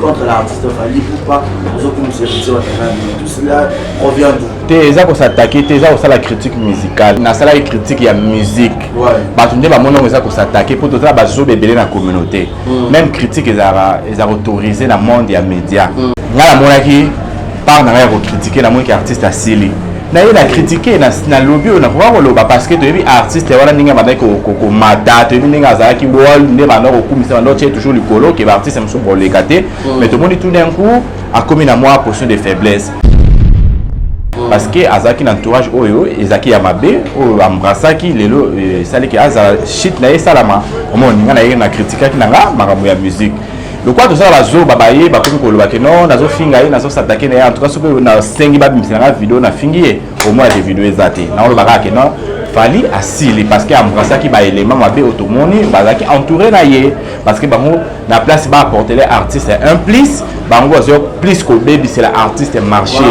contre l'artiste Fally Ipupa, tout cela provient d'où? T'es ça pour s'attaquer, t'es ça pour ça la critique musicale. Dans ça la critique il y a musique. Bah tu ne vas pas ça pour s'attaquer pour tout ça bah zo bébé dans la communauté. Même critique ils ont autorisé dans le monde des médias. Là la monde qui parle dans la critiquer la monde qui artiste à Sili. Naye na critiquer na lobby on a pouvoir loba parce que tu es artiste wala ninga ba ko mata tu es ninga za ki wall ne ba no ko misa no tient toujours le colo qui va artiste me so pour les gâter mais tout le monde tout d'un coup a commis à moi position de faiblesse parce que azaki l'entourage oyo ezaki ya mabe o ambrasaki lelo sali ki aza shit na salama au moins ninga na critiquer ki nanga maramu ya musique. Le quoi tout ça va zo babaye ba comme ko lo ba ke non nazo finga nazo s'attaquer en tout cas ce que na sengi ba bimisa na vidéo na fingi au moins des vidéos ezate na lo ba ke non Fally asili parce que ambrasa ki ba élément mabe automoni bazaki entouré na ye parce que bango na place ba apporter les artistes un plus bango zo plus ko baby c'est l'artiste marché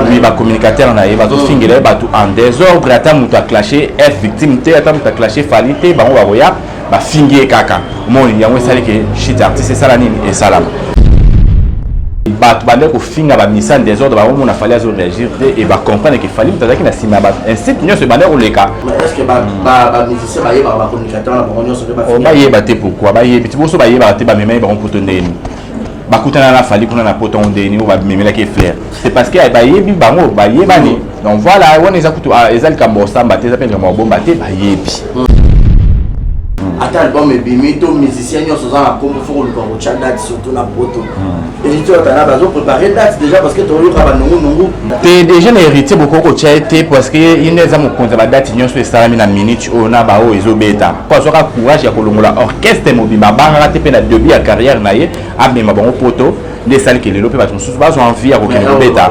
oui ba communicateur na ye ba zo fingi ba tout en désordre ata mutu a clasher être victime te ata mutu a clasher Fally te bango ba roya ba fingi kaka moni yango sali ke shit artiste ça la nini et salam bat bande ko finga ba mission désordre ba on a fallu réagir et ba comprendre que Fally tazaki na sima ba ainsi nyo se bande oleka est-ce que ba musicien ba yeba ba communicateur na bango nyonso ba finga ba yeba te pourquoi ba yebi boso ba yeba te ba mema ba on potondeni ba kutana na Fally kuna na potondeni ou ba memela ke flair c'est parce que ba yebi bango ba yebani donc voilà on les akutu ezali kambosa ba te zapendra mo bomba te ba yebi ata album ebimito musicien nyonso za na kombo foko le kongo date surtout na poto héritier otana bazo préparer date déjà parce que to yoka ba nungu te déjà na héritier beaucoup ko chaité parce que il za mo konza ba date nyonso esalami na minute ona ba o ezobeta parce que courage ya kolongola orchestre mobimba banga te pe na début ya carrière na ye abima bango poto les salles qui les lopé parce que pas envie à aucun bêta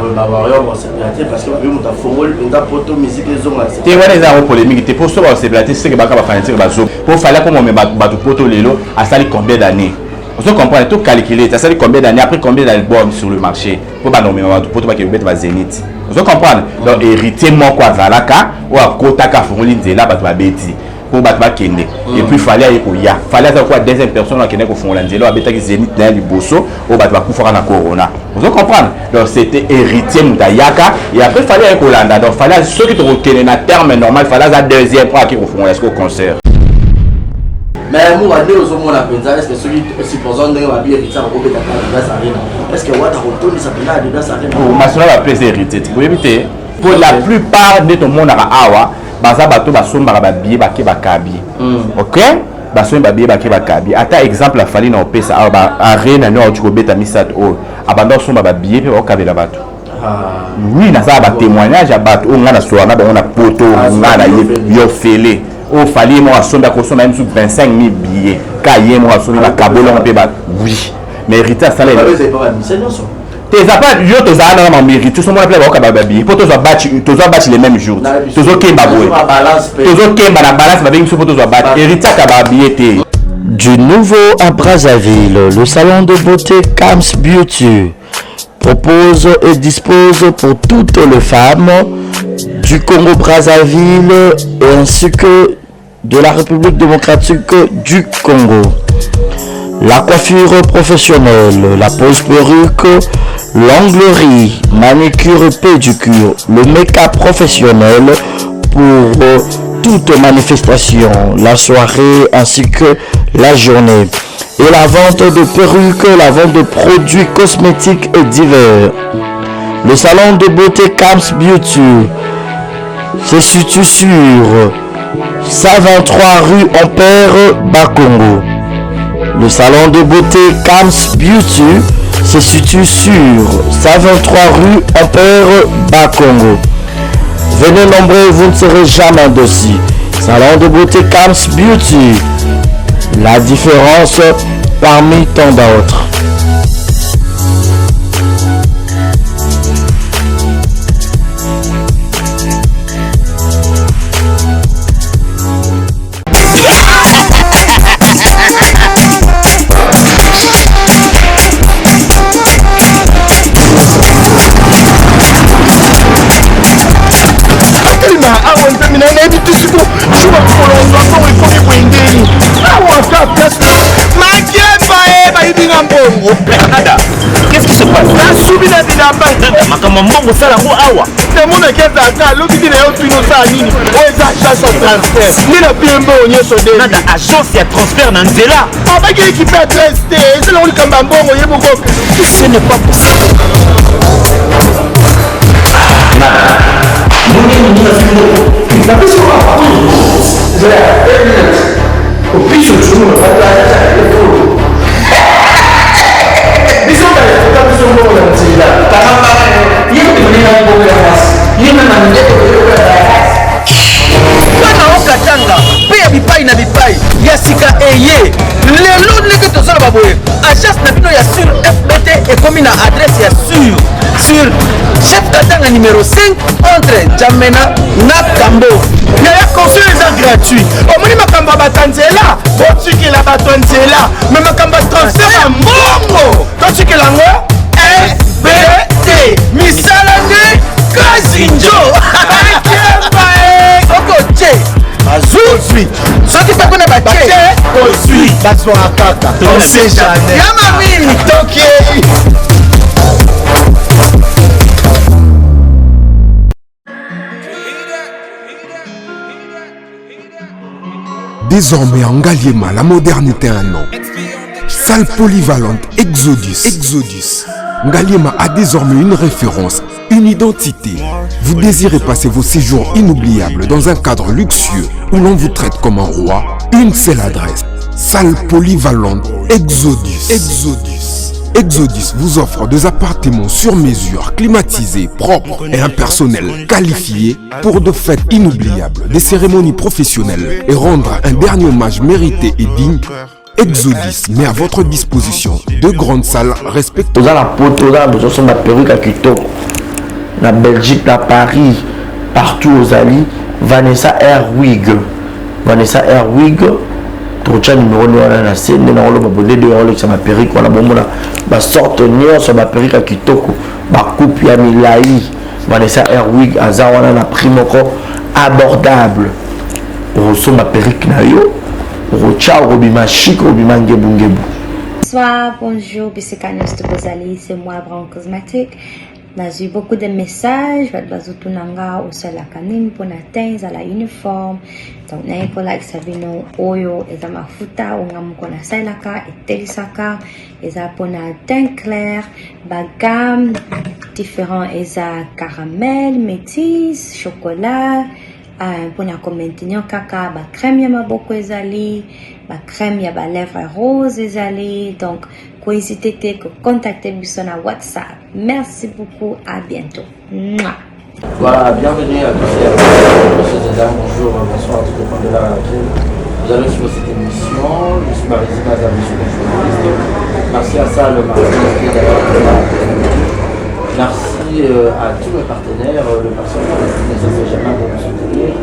parce que mu ta fongol nda poto musique ezonga te wana za polémique te pour ça c'est blaté c'est que ba ka ba fanatique bazo pour fallait comme on ba poto lelo a sali combien d'années on se comprend tout calculer ça sali combien d'années après combien d'albums sur le marché pour ba nommer ba poto ba ke bête ba Zénith on se comprend donc héritier mon quoi zalaka ou a kota ka fongoli nzela ba ba beti pour battre kende et puis fallait ça quoi deuxième personne qui n'est qu'au fond l'angelo habita qui Zénith dans le bosso au battre coup fera na corona vous comprenez donc c'était héritier mutayaka et après fallait Kolanda donc fallait ceux qui te retenaient na terme normal fallait la deuxième fois qui au fond est-ce qu'au concert mais moi aller aux hommes la penza est-ce que celui supposons de va bien ça au beta dans sa arena est-ce que what a retourné ça là dans sa arena oh masona va plaisir héritier vous éviter pour la plupart de tout monde à awa baza bato basomba ba biye bake bakabi OK basomba biye bake bakabi ata exemple Fally na opesa ba arena no tu ko beta misat o abanda somba ba biye pe okabela bato oui na ça ba témoignage ya bato on ngana soana ba on a poto ngana yo fele o Fally mo asomba ko somba même sous 25 000 billets ka ye mo asomba kabolo pe ba oui mais Rita ça là tes appels yo to za na mérite tout ce monde appelle ba kababi pour to zo batch les mêmes jours to zo kemba boy to zo kemba na balance ba bengi so to zo batch héritier kababi était du nouveau à Brazzaville. Le salon de beauté Kams Beauty propose et dispose pour toutes les femmes du Congo Brazzaville ainsi que de la République démocratique du Congo. La coiffure professionnelle, la pose perruque, l'onglerie, manicure et pédicure, le make-up professionnel pour toute manifestation, la soirée ainsi que la journée. Et la vente de perruques, la vente de produits cosmétiques et divers. Le salon de beauté Kams Beauty se situe sur 123 rue Ampère Bakongo. Le salon de beauté Kams Beauty se situe sur 123 rue Ampère Bakongo. Venez nombreux, vous ne serez jamais dessus. Salon de beauté Kams Beauty. La différence parmi tant d'autres. makambo mbongo sala ngo awa temona kezaka lokiti na yo tino sala nini oyo eza agence ya transfert nde na pembe oyo nyonso de nada agence ya transfert na nzela abaki ekipe ya adresse te ezala kolikamba mbongo ye moko ce n'est pas possible okatanga mpe ya bipai na bipai ya sika eye lelo ndenge tozala baboye agence na bino ya sur fbt ekomi na adresse ya sur chef katanga numéro 5 entre jamena na kambo yaya conseil eza gratuit omoni makambo ya bato nzela botikela bato nzela me makambo ya transfert ya mbongo totikela yango fbt misala nde kazinjo okote azozwi soki mpe kuna batie ozwi bazwaka kaka tosejane yama mingi tokei Désormais en Ngaliema, la modernité a un nom. Salle polyvalente Exodus. Ngaliema a désormais une référence, une identité. Vous désirez passer vos séjours inoubliables dans un cadre luxueux où l'on vous traite comme un roi? Une seule adresse. Salle polyvalente Exodus vous offre des appartements sur mesure, climatisés, propres et un personnel qualifié pour de fêtes inoubliables, des cérémonies professionnelles et rendre un dernier hommage mérité et digne. Exodus met à votre disposition deux grandes salles respectueuses. Dans la poto, dans la perruque à Kitoko, la Belgique, la Paris, partout aux alliés, Vanessa Airwig, trocha numéro wana na scène na olo babonde de olo ça ma perruque wala bomona ba sorte nier sur ma perruque à kitoko ba coupe ya milai Vanessa Airwig azawana na primoko abordable roso ma perruque na yo rocha robima chic robima ngebu. Bonsoir, bonjour, Bissekanos de Bozali, c'est moi Brown Cosmétique. J'ai eu beaucoup de messages, Bazutunanga, au sol la canine, pour atteindre la uniforme. Donc, n'a pas like Sabino, Oyo, et ma futa, on a mon salaka, et telisaka, et ça pour teint clair, bagam, différents, et ça caramel, métis, chocolat, pour maintenir caca, ba crème yama beaucoup ezali, ba crème yaba lèvres rose ezali, donc n'hésitez pas à contacter sur WhatsApp. Merci beaucoup, à bientôt. Mouah. Voilà, bienvenue à tous et dames, bonjour, bonsoir à tout le monde de la laquelle vous allez suivre cette émission. Je suis Marie-Zine Azam, je suis journaliste. Merci à ça, le Marie-Zine d'avoir été là. Merci à tous mes partenaires, le personnel, ça c'est jamais pour nous soutenir.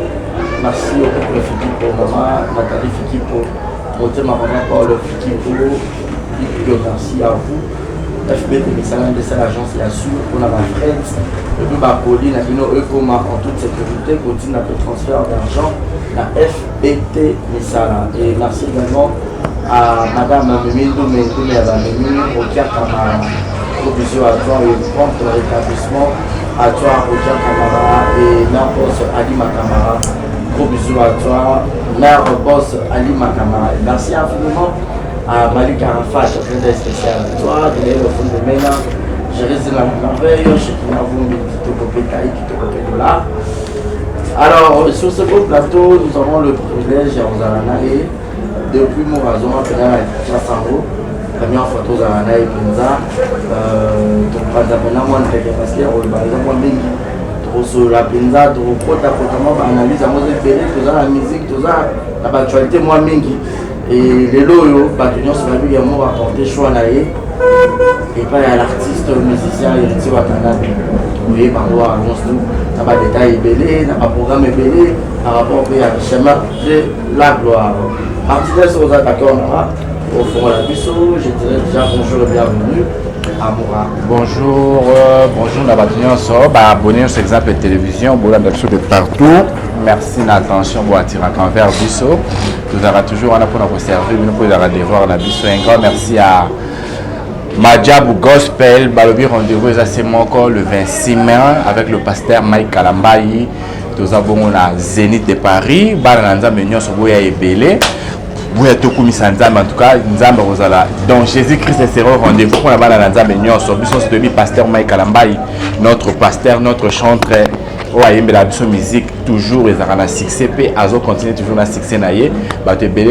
Merci au couple Fiki pour Maman, Nathalie Fiki pour monter ma maman Paul Fiki pour. Merci à vous. FBT Missalan de cette agence est sûre pour la fret. Et puis Pauline a dit non, eux comment en toute sécurité continue à faire transfert d'argent la FBT Missalan. Et merci également à Madame Mimindou Mendoumé Rokia Kamara. Gros bisous à toi et prompt rétablissement à toi Rokia Kamara et mère boss Ali Makamara. Gros bisous à toi, mère boss Ali Makamara. Et merci infiniment à Malik Arafat, un très spécial à toi, de l'air au fond de Mena, je reste dans la merveille, je suis dans $, Alors, sur ce beau plateau, nous avons le privilège à Ozaranae, depuis Mourazo, on a Chassaro, première photo Ozaranae Pinza, donc pas d'abonnement, moi, parce qu'il y a par exemple, moi, sur la Pinza, tu reportes analyse à moi, tu as la musique, tu as l'actualité, moi, Mingi. Et les loyaux, Batunion, c'est pas lui qui a apporté choix là et pas à l'artiste, musicien, héritier Watanabe. Vous voyez, par rapport à nous, n'a pas de détail belé, n'a pas de programme belé, par rapport au schéma de la gloire. Martinez, aux attaquants, au fond la Bissot, je dirais déjà bonjour et bienvenue à Moura. Bonjour, bonjour, la Batunion, abonnez-vous sur exemple de télévision, vous avez de partout. Merci de l'attention pour attirer envers Bissot. Nous avons toujours un pour nous servir, nous pouvons devoir la Bissot. Un grand merci à Madjabu Gospel, balobi rendez-vous c'est moko le 26 mai avec le pasteur Mike Kalambayi. Nous avons la Zénith de Paris, Baranza Menyon Soboya Ebele. Vous êtes au Nzambe, en tout cas, Nzambe Rosala. Donc Jésus-Christ sera au rendez-vous pour la Baranza Menyon. C'est le pasteur Mike Kalambayi, notre pasteur, notre chanteur. La musique toujours ils ont un succès et azo continue toujours à succès naie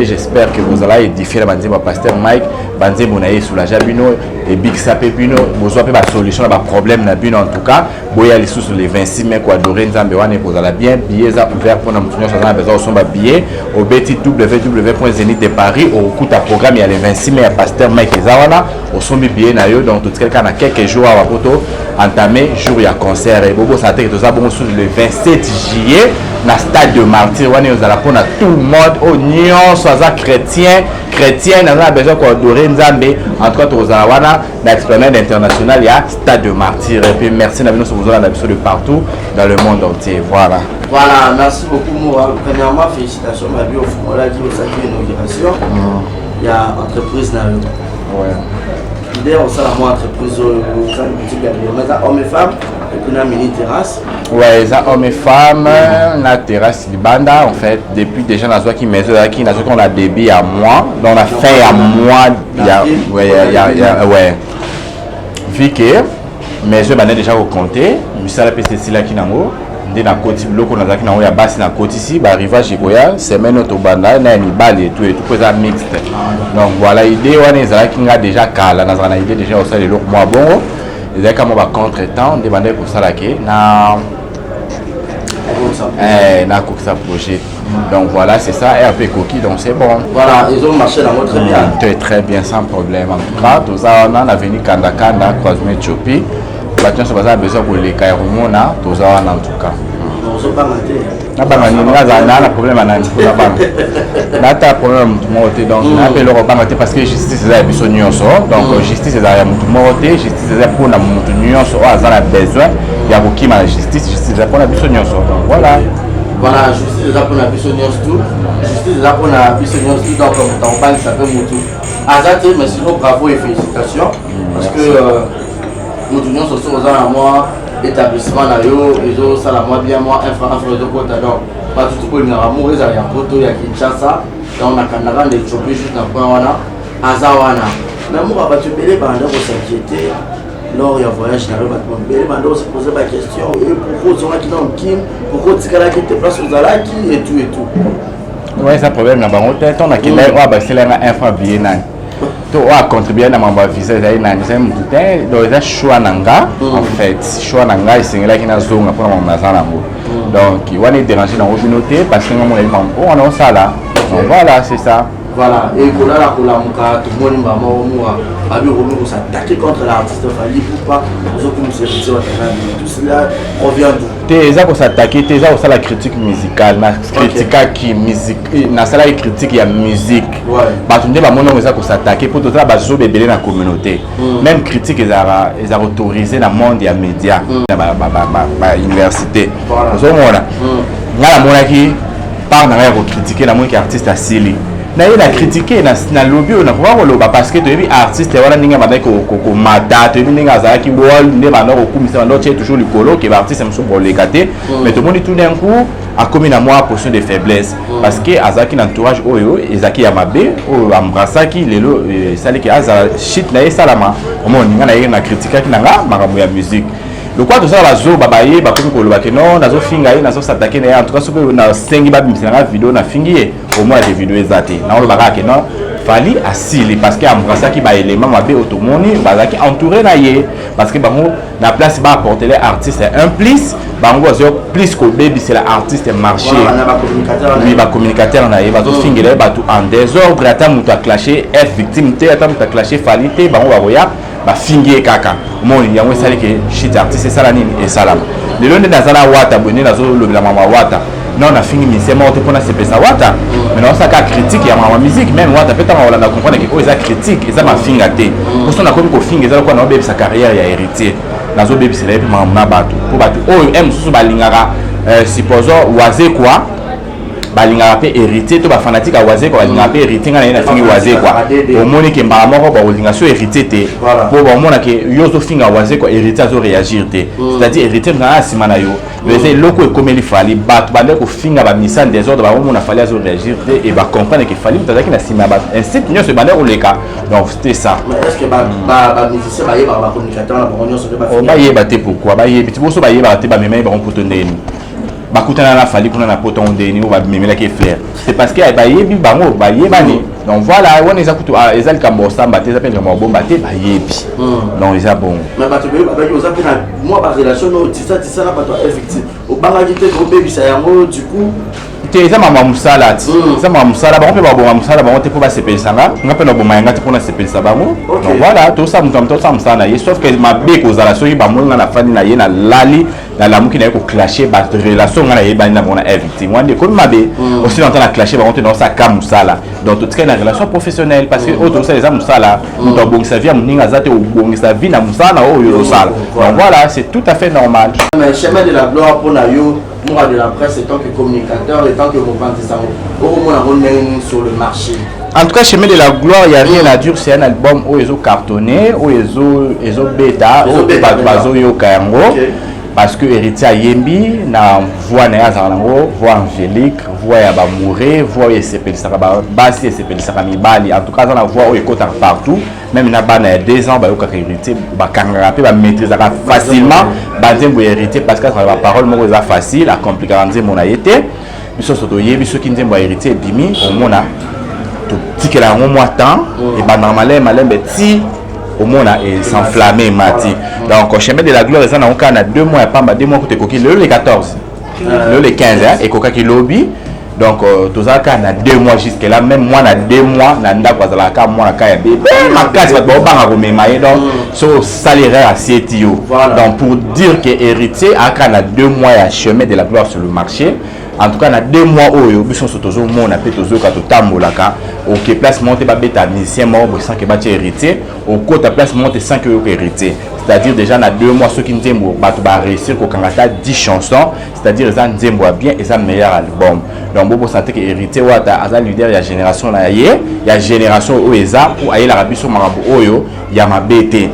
j'espère que vous allez édifier la banzé pasteur Mike banzé bonaye sous la jabino et big sapé bino vous avez pas solution à problème na bino en tout cas boya les sous les 26 mai quoi adorer nzambe wana vous allez bien billets ouvert pour nous ça besoin son billet au beti www.zenith de Paris au coût à programme il y a les 26 mai pasteur Mike Zawana au son billet na yo donc tout quelqu'un a quelques jours à poto entamé jour il y a concert et bobo ça tête tout ça bon sous le 27 juillet dans stade de Martyr on est à tout le monde au nion soit chrétien on a besoin d'adorer Nzambe en tout cas aux Alawana l'esplanade internationale il y a stade de Martyr et puis merci d'avoir nous besoin de partout dans le monde entier voilà merci beaucoup Moura premièrement félicitations ma vie au Fumola qui au sacré inauguration il y a entreprise là l'idée au sein de moi entreprise au sein de boutique mais hommes et femmes et puis la mini terrasse ouais ça hommes et femmes la terrasse Libanda en fait depuis déjà dans qui maison qui dans qu'on a débit à moi donc on a fait à moi il y a ouais vu que maison bana déjà au compter misala PCC là qui nango ndé na côté bloco na zaki nango ya basi na côté ici ba rivage Boya semaine auto banda na ni balé tout et tout ça mixte donc voilà idée on est qui nga déjà kala na zana idée déjà au ça les look moi bon les comme on va contre-temps demander pour ça là qui na ça projet donc voilà c'est ça et un peu coquille donc c'est bon voilà ils ont marché dans votre bien très bien sans problème en tout cas tout ça on a l'avenue Kandakanda croisement Chopi bâtiment ça va besoin pour les Kairumona tout ça en tout cas na banga ni na problème na pour la banque na ta problème tout monde donc na appelle le banque parce que justice c'est biso nyonso donc justice c'est ya mutu moté justice c'est pour na mutu nyonso azana besoin ya bokima la justice c'est pour na biso nyonso donc voilà justice c'est pour na biso nyonso tout justice c'est pour na biso nyonso tout donc on parle ça peut mutu azate mais sinon bravo et félicitations parce que mutu nyonso so azana moi établissement na yo ezo sala moi bien moi infra de kota donc pas tout pour ngara mo eza ya poto ya Kinshasa donc na kanaka de choper juste na point wana azawana mais moi ba tu belé banda ko s'inquiéter lors ya voyage na ba belé banda se poser ba question et pourquoi on a qui dans Kim pourquoi tikala qui te place aux alaki et tout ouais ça problème na bango tête on a qui là ba c'est là infra bien na to a contribuer na mamba visa za ina nzem mutute do za choix nanga en fait choix nanga isengela kina zonga pour mamba za nango donc wani déranger dans communauté parce que moi on a ça là donc voilà c'est ça voilà et kola la kola muka tout le monde mama omwa abi romi ko s'attaquer contre l'artiste Fally Ipupa zo comme c'est tout cela revient d'où te za ko s'attaquer te za ko la critique musicale na critique qui musique na sala critique ya musique ba tunde ba mono za ko s'attaquer pour tout ça ba zo bebele na communauté même critique ils a autorisé na monde ya média na ba université zo mona ngala mona ki par na ko critiquer na mo ki artiste asili na il a critiqué na lobby on a pouvoir loba parce que tu artiste wala ninga ba ko mata tu ninga za ki wol ne ba no ko misa no tient toujours le colo que artiste me pour les gâter mais tout le monde tout d'un coup a commis na moi position de faiblesse parce que azaki entourage oyo ezaki ya mabe o ambrasaki lelo sali ki aza shit na salama au moins ninga na critiquer ki nanga makambo ya musique le quoi tout ça va zo babaye ba comme ko loba que non nazo finga nazo s'attaquer en tout cas ce que na sengi ba bimisa na vidéo na fingi au moins des vidéos ezate na on loba que non Fally asili parce que ambrasa ki ba élément mabe automoni bazaki entouré na ye parce que bango na place ba apporter les artistes un plus bango zo plus ko baby c'est l'artiste marché oui ba communicateur na ye bazo fingela ba tout en désordre ata mutu a clasher être victime te ata mutu a clasher Fally te bango ba boya ba fingi kaka moni yango sali ke shit artiste sala nini et salam le londe nazala wata boni nazo lobela mama wata non on a fini mission morte pour na sepesa wata mais non ça ka critique ya mama musique même wata peut-être on va comprendre que ça critique et ça ma finga te pour ça on a comme ko finga ça quoi na bébé sa carrière ya héritier nazo bébé c'est là mama batu pour batu oh aime sous balingara supposons oise quoi balingaka pe héritier to ba fanatique a Wazé ko balingaka pe héritier ngana na fingi Wazé quoi omoni ke mbala moko ba olinga so héritier te po ba omona ke yo zo finga Wazé ko héritier zo réagir te c'est-à-dire héritier na simana yo mais loko e komeli fali bat ba ko finga ba mission désordre ba omona fali azo réagir te et ba comprendre que fali tazaki na sima ba incite nyo se bande oleka donc c'était ça mais est-ce que ba musicien ba yeba ba communicateur na ba nyo so ba ba yeba te pourquoi ba yebi ti bo so ba yeba te ba mema ba poto ndeni bakutana na fali kuna na poto ndeni ou ba memela ke faire c'est parce que ba yebi bango ba yebani donc voilà on les a kutu ezali kambo samba te zapenda mo bomba te ba yebi donc ils a bon mais ba te be ba yo zapena moi ba relation no tisa na ba to effectif au banga jite ko bebi sa yango du coup eza mama musala ti eza mama musala bango pe ba bon musala bango te po ba sepelisa nga ngape no boma yanga te po na sepelisa bango donc voilà to ça mutamto ça musala ye sauf que ma be ko zala so ba monga na fani na ye na lali na la muki na ko clasher ba relation nga na ye ba na mona victime wande ko mabe aussi dans la clasher bango te dans ça ka musala donc tout cas na relation professionnelle parce que auto ça les musala muto bongi sa vie muninga zate o bongi sa vie na musala o yo sala donc voilà c'est tout à fait normal mais chemin de la gloire pour na yo moi de la presse, tant que communicateur, et tant que vous pensez ça, au moins on sur le marché. En tout cas, Chemin de la gloire, il n'y a rien à dire. C'est un album où ils ont cartonné, où ils ont bêta, où ils ont kayango. Parce que héritier Yembi, na voix na Zarango, voix angélique, voix ya ba mouré, voix ya s'appelle Saraba, basi s'appelle Sarami Bali. En tout cas, dans la voix où il côté partout, même na ba na 2 ans ba yo ka héritier, ba kangara pe ba maîtriser facilement, ba nzembo héritier parce que la parole mo eza facile, a compliquer nzembo na yete. Biso soto yebi so ki nzembo héritier bimi, au mona to tikela un mois temps et ba normalement malembe ti au monde et s'enflammer mati donc chemin de la gloire ça na 2 mois pas 2 mois côté coquille le 14 le 15 et coca qui lobby donc tout ça na 2 mois jusqu'à là même moi na 2 mois na ndako za la ka moi na ka ya bébé ma case va ba banga ko memaye donc so salaire à CTO donc pour dire que héritier a na 2 mois à chemin de la gloire sur le marché. En tout cas, dans 2 mois, on a toujours mon appel toujours quand on tambolaka. Ok, place monte ba beta musicien mort sans que bâti héritier. Au côté place monte 5 euros héritier. C'est-à-dire déjà dans 2 mois ceux qui n'aiment pas réussir qu'au Canada 10 chansons. C'est-à-dire ils n'aiment bien et ça meilleur album. Donc beaucoup sentent que héritier ou à leader il y a génération là il y a génération où ils a pour aller l'Arabie sur marabout oyo il y a ma BT.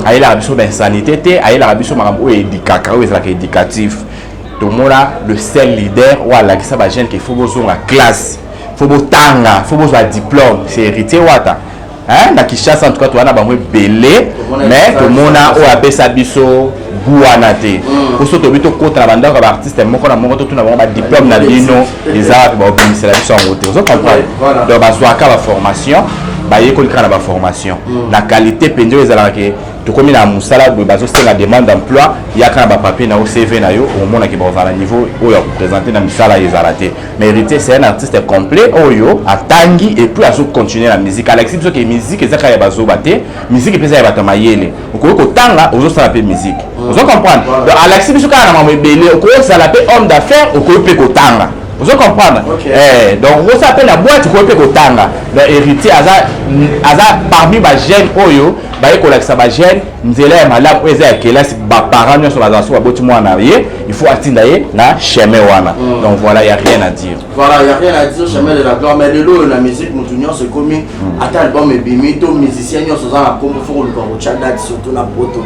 Aller l'Arabie sur l'insanité, aller l'Arabie sur marabout éducatif ou éducatif. Tout le monde le seul leader ou à la qui ça va gêner qu'il faut besoin la classe, faut besoin tanga, faut besoin diplôme, c'est héritier wata. Hein, na Kinshasa en tout cas tu as na bango belé, mais tout le monde a ou appelle ça biso guanate. Pour ce to bito contre la bande comme artiste moko na moko tout na bango ba diplôme na bino, les arts ba obéissent la biso en route. Vous comprenez? Donc ba soit ka formation, ba yeko likana ba formation. La qualité pendio ezala ke to komi na musala bo bazo c'est la demande d'emploi il y a quand ba papier na au CV na yo au monde qui va à niveau où ya présenter na misala ezalate mais héritier c'est un artiste complet oyo atangi et puis azo continuer la musique Alexis biso que musique ezaka ya bazo baté musique pesa ya batama yele ko tanga ozo sala pe musique ozo comprendre donc Alexis biso kana na mabele ko sala pe homme d'affaires ko pe ko tanga vous comprenez donc vous s'appelle la boîte ko pe ko tanga donc héritier aza parmi ba jeunes oyo ba ekolakisa ba jeune nzela ya malamu eza ya kelasi ba parents nyonso bazaso ba boti mwana ye il faut atinda ye na chemin wana donc voilà y a rien à dire voilà y a rien à dire chemin de la gloire mais de l'eau la musique mutu nyonso komi ata album ebimi to musicien nyonso za na kombo faut le ko cha date surtout na poto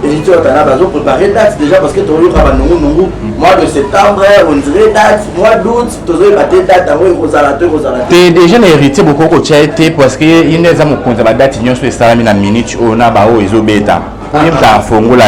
et tu as na bazo préparer date déjà parce que to yo ka ba nungu mois de septembre on dirait date mois d'août to zo bater date awo kozala te déjà les héritiers beaucoup ko cha été parce que il ne za mo konza ba date nyonso esalami na minute ona ba o ezobeta yemta fongola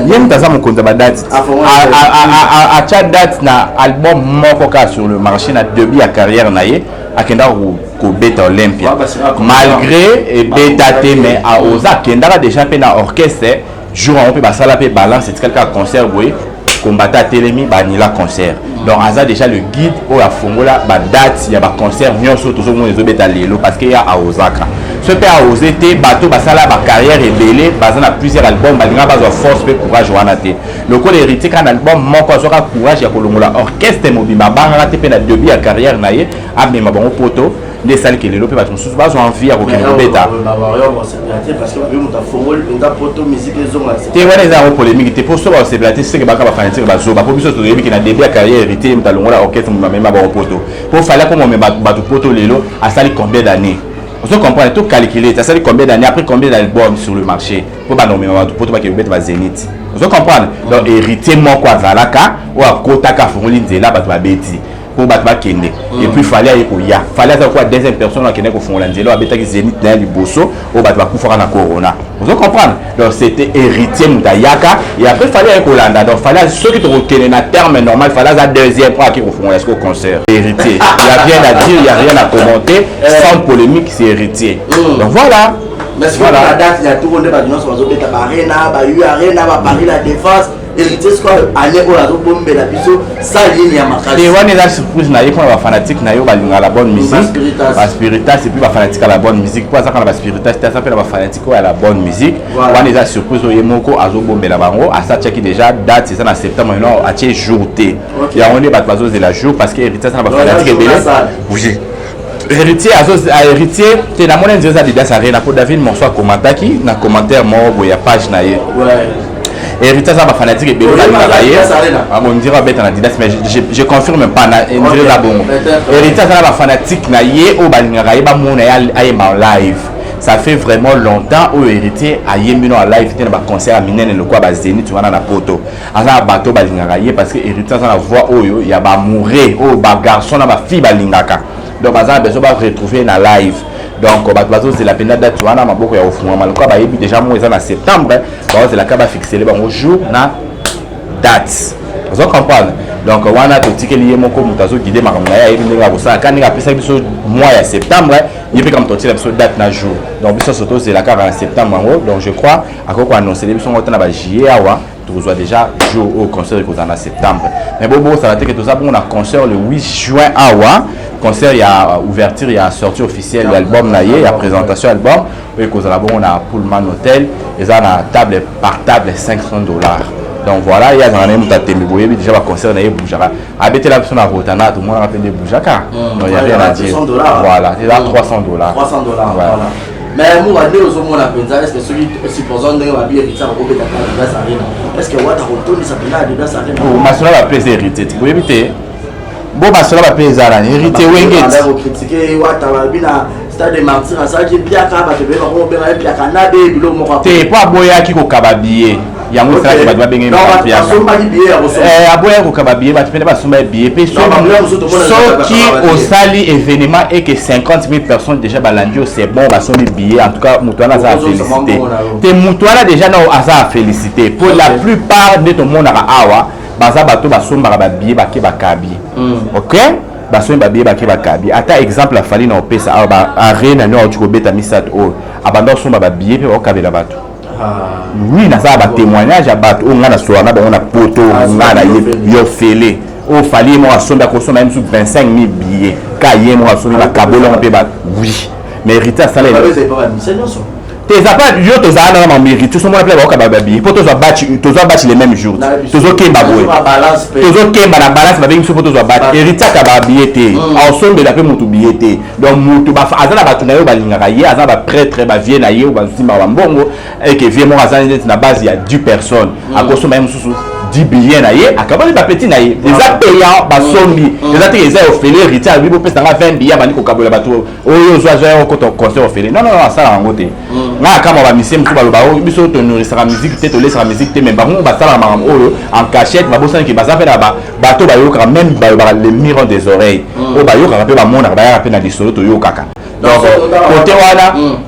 yemta za mokonza ba date a cha date na album moko ka sur le marché na début ya carrière na ye akenda ko beta Olympia malgré et beta te mais a oza kendara déjà pe na orchestre jour on peut basala pe balance c'est quelqu'un concert boy combattant télémi banila concert donc aza déjà le guide ou la fongola ba date ya ba concert nyonso toujours mo ezobeta lelo parce que ya a Osaka ce père a osé te bateau basala ba carrière ébélé basé na plusieurs albums balinga bazwa force pe courage wana te le ko héritier kan album moko azoka courage ya kolongola orchestre mobimba banga te pe na début ya carrière na ye abima bango poto des salles qui les lopé parce que sous base envie à aucun bêta parce que mu ta fongol pinda poto musique les hommes te wana za polémique te pour ça c'est platé c'est que baka ba fanatique ba zo ba pour biso to yebi ki na début ya carrière héritier mutalongola orchestre mumamema ba poto pour fallait comme on ba poto lelo a sali combien d'années on comprend tout calculer ça sali combien d'années après combien d'albums sur le marché pour ba nommer ba poto ba ke bet ba Zénith on comprend donc héritier mon quoi zalaka ou a kotaka fongoli nzela ba beti pour battre kende et puis fallait ça quoi deuxième personne qui n'est qu'au fond l'angelo habita qui Zénith dans le bosso au battre coup fera na corona vous comprenez donc c'était héritier mutayaka et après fallait Kolanda donc fallait ceux qui te reconnaissent na terme normal fallait la deuxième fois qui au fond est-ce qu'au concert héritier il y a rien à dire il y a rien à commenter sans polémique c'est héritier donc voilà mais c'est voilà la date il y a tout le monde va dire sur beta arena ba eu arena ba Paris la défense héritier ce quoi année pour la bombe la biso ça ligne ya makasi et on est là surprise na yeko ba fanatique na yo ba linga la bonne musique ba spiritas c'est plus ba fanatique à la bonne musique quoi ça quand ba spiritas ça fait ba fanatique à la bonne musique on est là surprise o yemoko azo bombe la bango à ça check déjà date c'est ça en septembre non a tie jour T il y a on est ba bazo de la jour parce que héritier ça ba fanatique et belé bouger héritier héritier c'est la monnaie de Adidas Arena pour David Monsoa commentaki na commentaire mo boya page na ye héritier ça va fanatique et bien on dira bête en Adidas mais je confirme pas na dire la bon héritier ça va fanatique na ye au balingara ba mona ya en live ça fait vraiment longtemps au héritier a yemino en live était na concert à Minene le quoi ba Zénith tu vois na poto asa bateau balingara ye parce que héritier ça na voix oyo ya ba mourir au ba garçon na ba fille balingaka donc baza besoin ba retrouver na live donc c'est la peine date wana maboko ya ofuma maloko ba yebi déjà moi en septembre c'est la kaba fixer le bon jour na date vous comprenez donc wana to tikeli ye moko mutazo guider makamna ya yebi ndinga bosa kaninga pesa biso mois ya septembre yebi comme to tikela biso date na jour donc biso surtout c'est la kaba en septembre donc je crois akoko annoncer biso ngota na ba juillet awa tu reçois déjà jour au concert en septembre mais bon ça va être que tout ça on a concert le 8 juin awa concert il y a ouverture il y a sortie officielle de l'album là il y a présentation album et cause là on a Pullman Hotel et ça a table par table $500 donc voilà il y a dans les mutaté mais boye déjà va concert na boujaka habiter la personne à Rotana tout le monde appelle des boujaka donc il y a rien à dire voilà c'est là $300 voilà mais moi on est aux hommes est-ce que celui supposons de va bien ça va peut-être Adidas Arena est-ce que what a retourné ça peut Adidas Arena ma soeur va plaisir héritier tu peux éviter bon bah cela va plaisir à héritier Wenget on va critiquer what a bina stade de martyr ça qui bien ka ba te be ko be ba bien ka na be bilo mo ko te po aboya ki ko kababiye yango ça ke ba ba benge mafia aboya ko kababiye ba te pende ba soma biye pe so qui au sali événement et que 50 000 personnes déjà balandi c'est bon ba somi biye en tout cas mutwana ça féliciter te mutwana déjà na asa féliciter pour la plupart de tout monde awa baza bato basomba ba biye ba ke ba kabi OK baso babiye ba ke ba kabi ata exemple a fali na opesa ba arena no tu ko beta misat o abanda somba ba biye pe o kabela bato oui na ça ba témoignage à bato on na so na ba on a poto ngana yo fele o fali mo asomba ko somba même sous 25 000 billets ka ye mo asomba kabolo on pe ba oui mais Rita ça tes appâts yo to za na mérite tout monde appelle ba babi pour to zo batch les mêmes jours to zo kemba boy to zo kemba na balance ba bingi so to zo batch héritier ka ba billet en somme de la pe mutu billet donc mutu ba azana ba tunayo ba lingaka ye azana ba prêtre ba vie na ye ba zimba ba mbongo et que vie mo azana na base il y a 10 personnes à cause même sous 10 billets na ye akabali ba petit na ye les a payant ba sombi les a te les a offert héritier lui bo pesa 20 billets ba ni ko kabola ba to oyo zo aja ko to concert offert non ça en côté na kama ba misie mtu ba lo biso to nourrir musique te to laisser musique te mais ba mo ba sala ma oyo en cachette ba bosana ki ba ça fait là ba bato ba yo ka même ba les mirons des oreilles o ba yo ka pe ba mona ba ya pe na disolo to yo kaka donc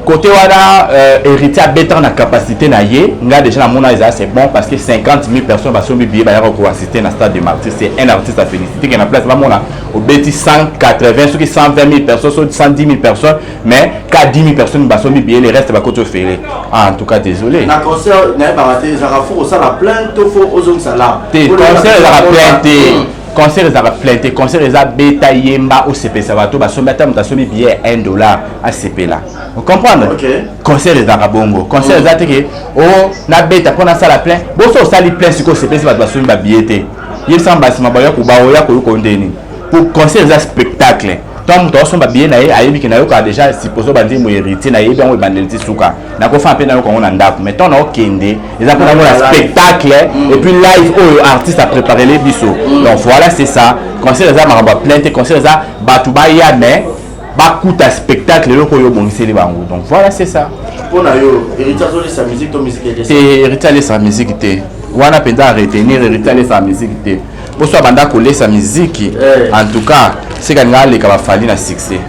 côté wana héritier béton na capacité na ye nga déjà na mona ça c'est bon parce que 50 000 personnes ba sombi billet ba ya ko assister na stade de Martyrs c'est un artiste à féliciter qui na place ba mona au beti 180 ceux qui 120 000 personnes 110 000 personnes mais 10 000 personnes ba sombi billet les restes ba côté félé en tout cas désolé na concert na ba raté ça faut ça la plainte faut aux ça là concert la plainte concert les a plainté concert les a beta yemba au CP Savato ba someta mutasomi billet $1 à CP là vous comprenez concert les a bongo concert les a teke oh na beta pour na sala plein bo so sali plein siko CP Savato somi ba billet té yé samba sima ba ya ko ba o ya ko ndeni pour concert les a spectacle tant moto osomba bien na ye ayebi ke na yo ka déjà supposé bandi mo héritier na yebi yango ebandeli ti suka na ko fa mpe na yo kongo na ndako mais tant na okende eza mpe na mona spectacle et puis live oyo artiste a préparé les biso donc voilà c'est ça concert eza makambo ya plainte concert eza bato baya mais bakuta spectacle eloko oyo obongiseli bango donc voilà c'est ça mpona yo héritier azolesa musique to musique elesa héritier alesa musique te wana mpenza aretenir héritier alesa musique te po so abanda kolesa musique en tout cas c'est kaninga aleka bafali na succès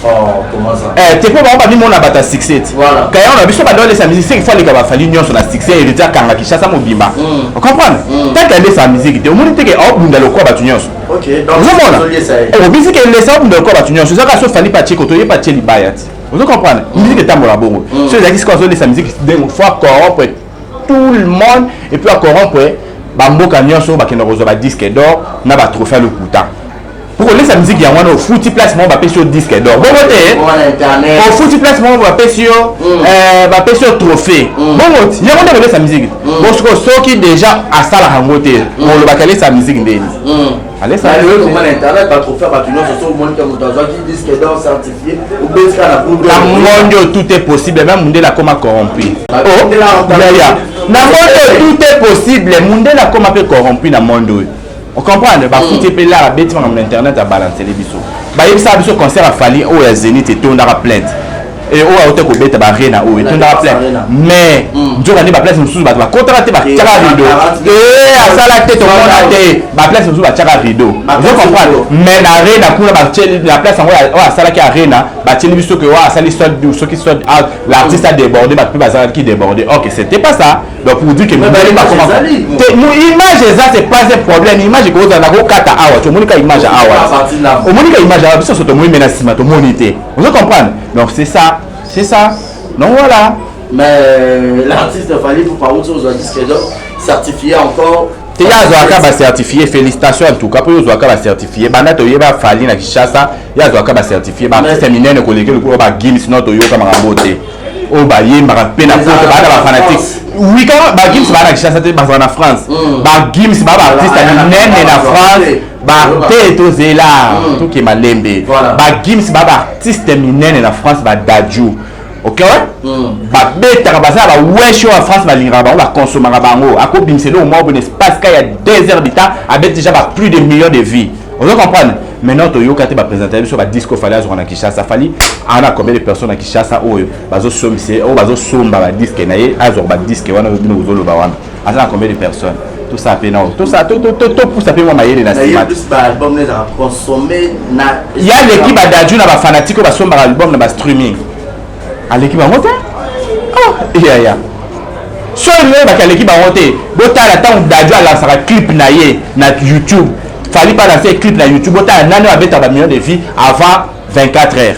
comment ça te po bango bamimona bata succès ti kaya ona biso banda olesa musique c'est qu'il faut aleka bafali nyonso na succès héritier akanga kishasa mobimba ocomprendre tant que alesa musique te omoni teke aobunda lokwa bato nyonso ozomona musique elesa obunda lokwa bato nyonso ezaka so fali patie koto ye patie libaya ti ozo comprendre musique etambola bongo so ezalaki sikoyo azolesa musique faut corrompre tout le monde et puis corrompre bamboka nyonso bakenda kozwa badisque d'or na batrophée lokuta pour kolesa musique yango wana ofuti place moko bapesi yo disque d'or bongo te ofuti place moko bapesi yo trophée bongo ti yango nde kolesa musique bosiko soki déjà asalaka yango te olobaka alesa musique ndeni na monde tout est possible même mundela akoma corrompu na monde tout est possible mundela akoma mpe corrompu na monde oyo ocomprendre bafuti mpe lara beti makambo na internet abalancele biso bayebisaka biso concert afali oyo ya zénith etondaka plainte oyo auti kobeta barena oyo etondaka plainte mais nzoka nde baplace mosusu bato bakotaka te batiaka rideau asala te tomona te baplace mosusu batiaka rideau ozo comprendre mais na arena kuna na place yango oyo asalaki arena batieli biso ke oyo asali soki l'artiste a débordé bato mpe bazalaki débordé ok c'était pas ça donc pour dire que image eza c'est pas un problème image ekozala na kokata awa ti omonika image awa omonika image awa biso so tomoni me na nsima tomoni te ozo comprendre donc c'est ça donc voilà mais l'artiste fallait pour parler aux disques d'or certifié encore te ya azwaka bacertifié félicitation en tout cas mpo yo ozwaka bacertifié banda toyeba fali na kishasa ya azwaka bacertifié baartiste minene koleke lokola bagimi sino toyoka makambo te oyo bayembaka mpe na poto bana bafanatique oui kaka bagims baa na kishasa te bazala na france bagims baa baartiste minene na france bate tozela toke malembe bagims baa baartiste minene na france badaju ok babetaka bazala bawesh oyo ya france balingaka bango bakonsomaka bango akobimisela au moins bon espace ka ya 2 heures d'etat abeti déjà plus de millions de vies ozo comprendre maintenant toyoka te baprésente biso badisque fali azwaka na kishasa fali ana combien de personnes na kishasa oyo bazosomba badisque na ye azwaka badisque wana bino ozoloba wana aza na combien de personnes tout ça pe nao tout ça topusa pe mwa mayele na nsima ya leki badaju na bafanatike oyo basombaka album na bastreaming aleki bango te yaya so oyebaki aleki bango te botala ntango daju alansaka clip na ye na youtube fallait pas lancer un clip na YouTube autant un an avec un million de vues avant 24 heures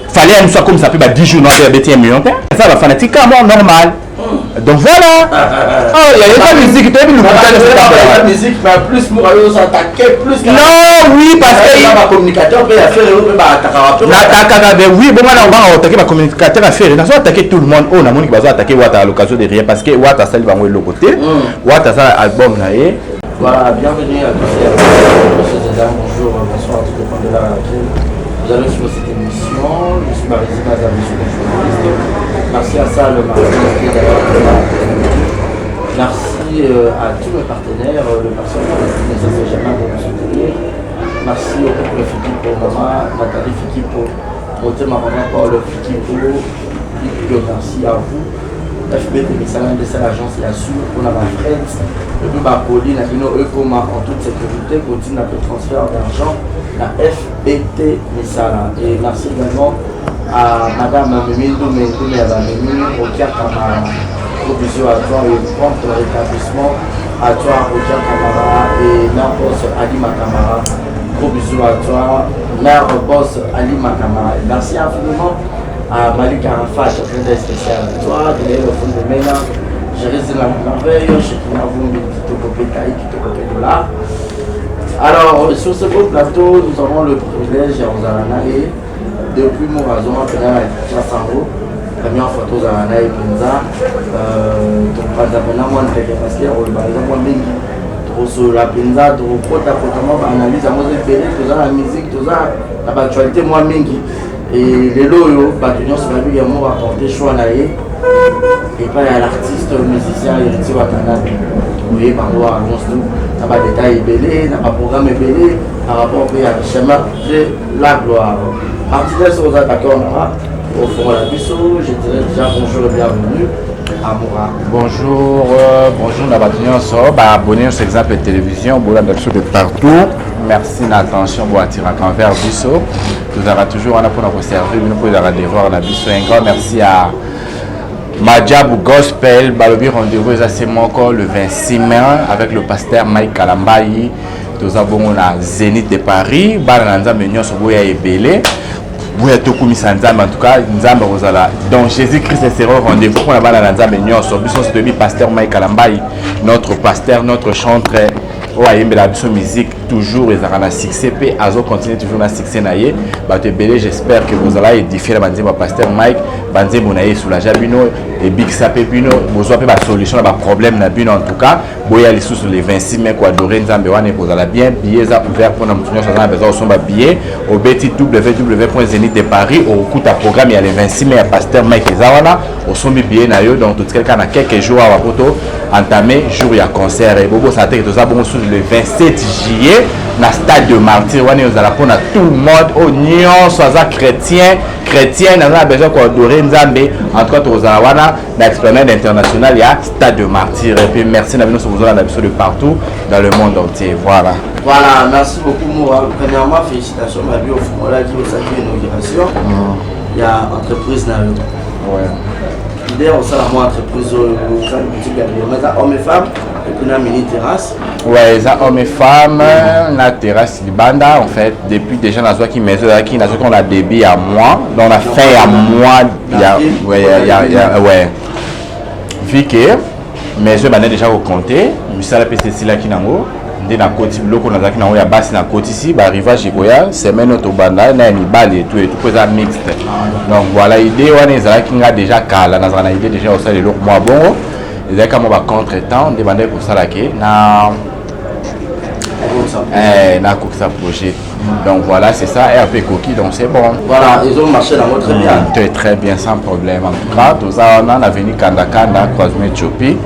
fallait une soit comme ça peut 10 jours avec un million ça va fanatique comme normal donc voilà oh il y a pas de musique tu as vu la musique mais plus pour aller s'attaquer plus non oui parce que ma communicateur peut faire attaquer oui bon on va attaquer ma communicateur à faire dans attaquer tout le monde on a mon qui va attaquer Wata à l'occasion de rien parce que Wata ça il va le côté Wata ça album là. Voilà, bienvenue à tous et à toutes. Bonjour, bonsoir à tout le monde de la radio. Vous allez suivre cette émission. Je suis Marie-Zine Azam, je suis journaliste. Merci à ça, le Marie-Zine Merci à tous mes partenaires, le personnel de la Saint-Germain pour nous soutenir. Merci au couple Fiki pour Maman, Nathalie Fiki pour monter ma maman, Paul Fiki pour. Merci à vous. FBT Missala de cette agence est assurée pour la frais et puis Pauline a une ECOMA en toute sécurité continue à le transfert d'argent la FBT Missala et merci également à madame Mimindo Mendoumé à la Mimi Rokia Kamara gros bisous à toi et prompt rétablissement à toi Rokia Kamara et mère boss Ali Makamara gros bisous à toi mère boss Ali Makamara et merci infiniment à Malik Arafat, très spécial à toi, de le fond de Mena, je reste dans la merveille, je suis dans vous, qui te copie Taï, qui te copie Dollar. Alors, sur ce beau plateau, nous avons le privilège à Ozaranae, depuis mon raison, à Chassaro, première photo Ozaranae Kenza, donc pas d'abonnement, parce qu'il y a un peu de la penza tokota kotama ba analyse amo zepele toza la musique toza na ba actualité moi mingi et lelo yo ba nyonso ba bi mo apporter choix na ye et pas à l'artiste musicien héritier wa Canada oui par rapport à tout na ba détail belé na ba programme belé par rapport à chemin de la gloire Martinez aux attaquants au fond la biso je dirais déjà bonjour et bienvenue Amoura. Bonjour, bonjour Nabatunion So, abonnez sur exemple télévision, de partout. Merci d'attention pour attirer un vers Bisso. Nous aurons toujours un pour nous servir, nous pouvons devoir la Bisso. Un grand merci à Madjabou Gospel, Balobi rendez-vous c'est mon corps le 26 mai avec le pasteur Mike Kalambayi. Nous avons la Zénith de Paris, Balanza Mignon Soboya et Belé. En tout cas, donc Jésus-Christ sera au rendez-vous pour la balle dans le pasteur Mike Kalambayi, notre pasteur, notre chanteur. La musique toujours ils ont un succès et azo continue toujours à succès naie j'espère que vous allez édifier la pasteur Mike banze bonaye soulager bino et big sapé bino vous avez pas solution à problème na bino en tout cas boya les sous les 26 mai quoi adorer nzambe wane pour la bien billets ouvert pour nous besoin besoin son billet au beti www.zenith de Paris au coup ta programme il y a les 26 mai pasteur Mike Ezawana au son billet na yo donc tout quelqu'un a quelques jours à photo entamé jour il y a concert et bobo ça tout ça bon le 27 juillet dans le stade de Martyr, on est pour tout le monde, au Nyon, soit chrétien, on a besoin d'adorer Nzambe. En tout cas, dans l'Esplanade internationale, il y a le stade de Martyr. Et puis, merci d'avoir nous de partout dans le monde entier. Voilà. Voilà, merci beaucoup, Moura. Premièrement, félicitations, ma vie au Fumola qui a sacré inauguration. Il y a entreprise dans le. Ouais. L'idée, on s'est la entreprise, hommes et femmes, et puis on a une mini terrasse. Ouais, ça hommes et femmes, la terrasse Libanda, en fait, depuis déjà dans ce qui maison qui dans ce qu'on a débit à moi, donc on a fait à moi, ouais. Vu que mes yeux sont déjà recomptés, je suis à la PCC là qui n'ango. Dès la côte bloc on a qui n'ango ya basse la côte ici, bah rivage Iboya, semaine autobanda, na ni balle et tout ça mixte. Donc voilà l'idée on est là qui a déjà cala, dans une idée déjà au sein de l'autre mois bon. Les gars comme on va contre-temps, demander pour ça là qui na ça projet. Donc voilà, c'est ça, et un peu coquille, donc c'est bon. Voilà, ils ont marché dans votre bien. Très bien, sans problème. En tout cas, tout ça, on a venu Kanda, croisement Tchopi.